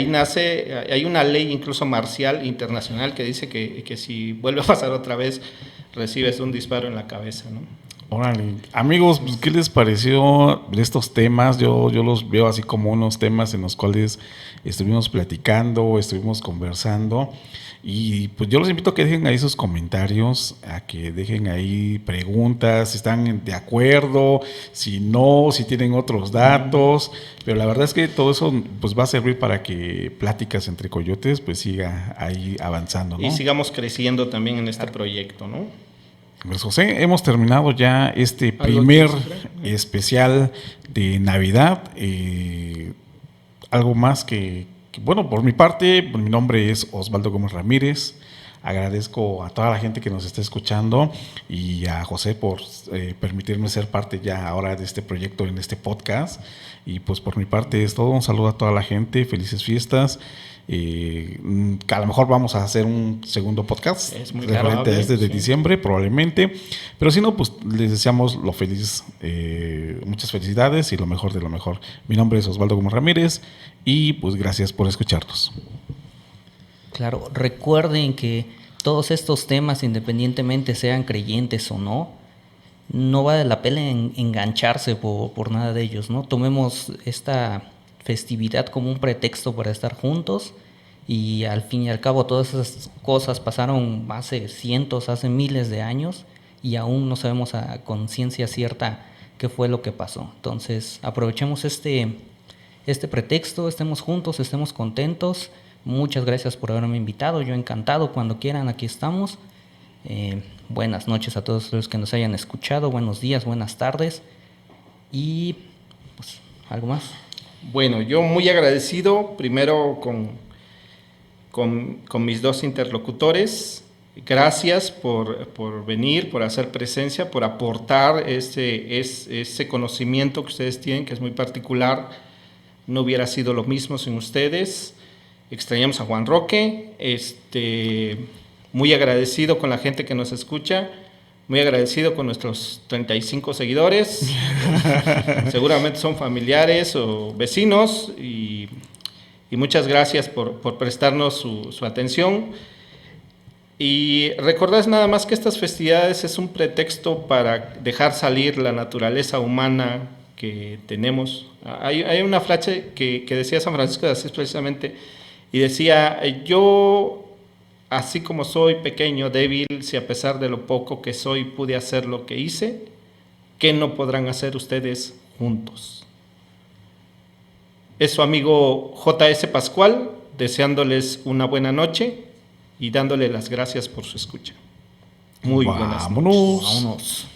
S1: nace, hay una ley incluso marcial internacional que dice que si vuelve a pasar otra vez, recibes un disparo en la cabeza, ¿no?
S5: Órale. Amigos, pues, ¿qué les pareció de estos temas? Yo los veo así como unos temas en los cuales estuvimos platicando, estuvimos conversando, y pues yo los invito a que dejen ahí sus comentarios, a que dejen ahí preguntas, si están de acuerdo, si no, si tienen otros datos, pero la verdad es que todo eso pues va a servir para que Pláticas entre Coyotes pues siga ahí avanzando, ¿no?
S1: Y sigamos creciendo también en este proyecto, ¿no?
S5: Pues José, hemos terminado ya este primer especial de Navidad. Algo más bueno, por mi parte, mi nombre es Osvaldo Gómez Ramírez. Agradezco a toda la gente que nos está escuchando y a José por permitirme ser parte ya ahora de este proyecto en este podcast. Y pues por mi parte es todo. Un saludo a toda la gente, felices fiestas. Que a lo mejor vamos a hacer un segundo podcast referente a este de diciembre probablemente, pero si no, pues les deseamos lo feliz, muchas felicidades y lo mejor de lo mejor. Mi nombre es Osvaldo Gómez Ramírez y pues gracias por escucharnos.
S4: Claro, recuerden que todos estos temas, independientemente sean creyentes o no, no vale la pena engancharse por nada de ellos, ¿no? Tomemos esta festividad como un pretexto para estar juntos, y al fin y al cabo todas esas cosas pasaron hace cientos, hace miles de años, y aún no sabemos a conciencia cierta qué fue lo que pasó. Entonces aprovechemos este pretexto, estemos juntos, estemos contentos. Muchas gracias por haberme invitado, yo encantado, cuando quieran aquí estamos. Buenas noches a todos los que nos hayan escuchado, buenos días, buenas tardes, y pues algo más.
S1: Bueno, yo muy agradecido primero con mis dos interlocutores. Gracias por venir, por hacer presencia, por aportar ese conocimiento que ustedes tienen, que es muy particular. No hubiera sido lo mismo sin ustedes. Extrañamos a Juan Roque. Muy agradecido con la gente que nos escucha. Muy agradecido con nuestros 35 seguidores. Seguramente son familiares o vecinos. Y muchas gracias por prestarnos su atención. Y recordad nada más que estas festividades es un pretexto para dejar salir la naturaleza humana que tenemos. Hay una frase que decía San Francisco de Asís precisamente, y decía: yo, así como soy pequeño, débil, si a pesar de lo poco que soy pude hacer lo que hice, ¿qué no podrán hacer ustedes juntos? Es su amigo J.S. Pascual, deseándoles una buena noche y dándole las gracias por su escucha. Muy buenas noches.
S5: Vámonos.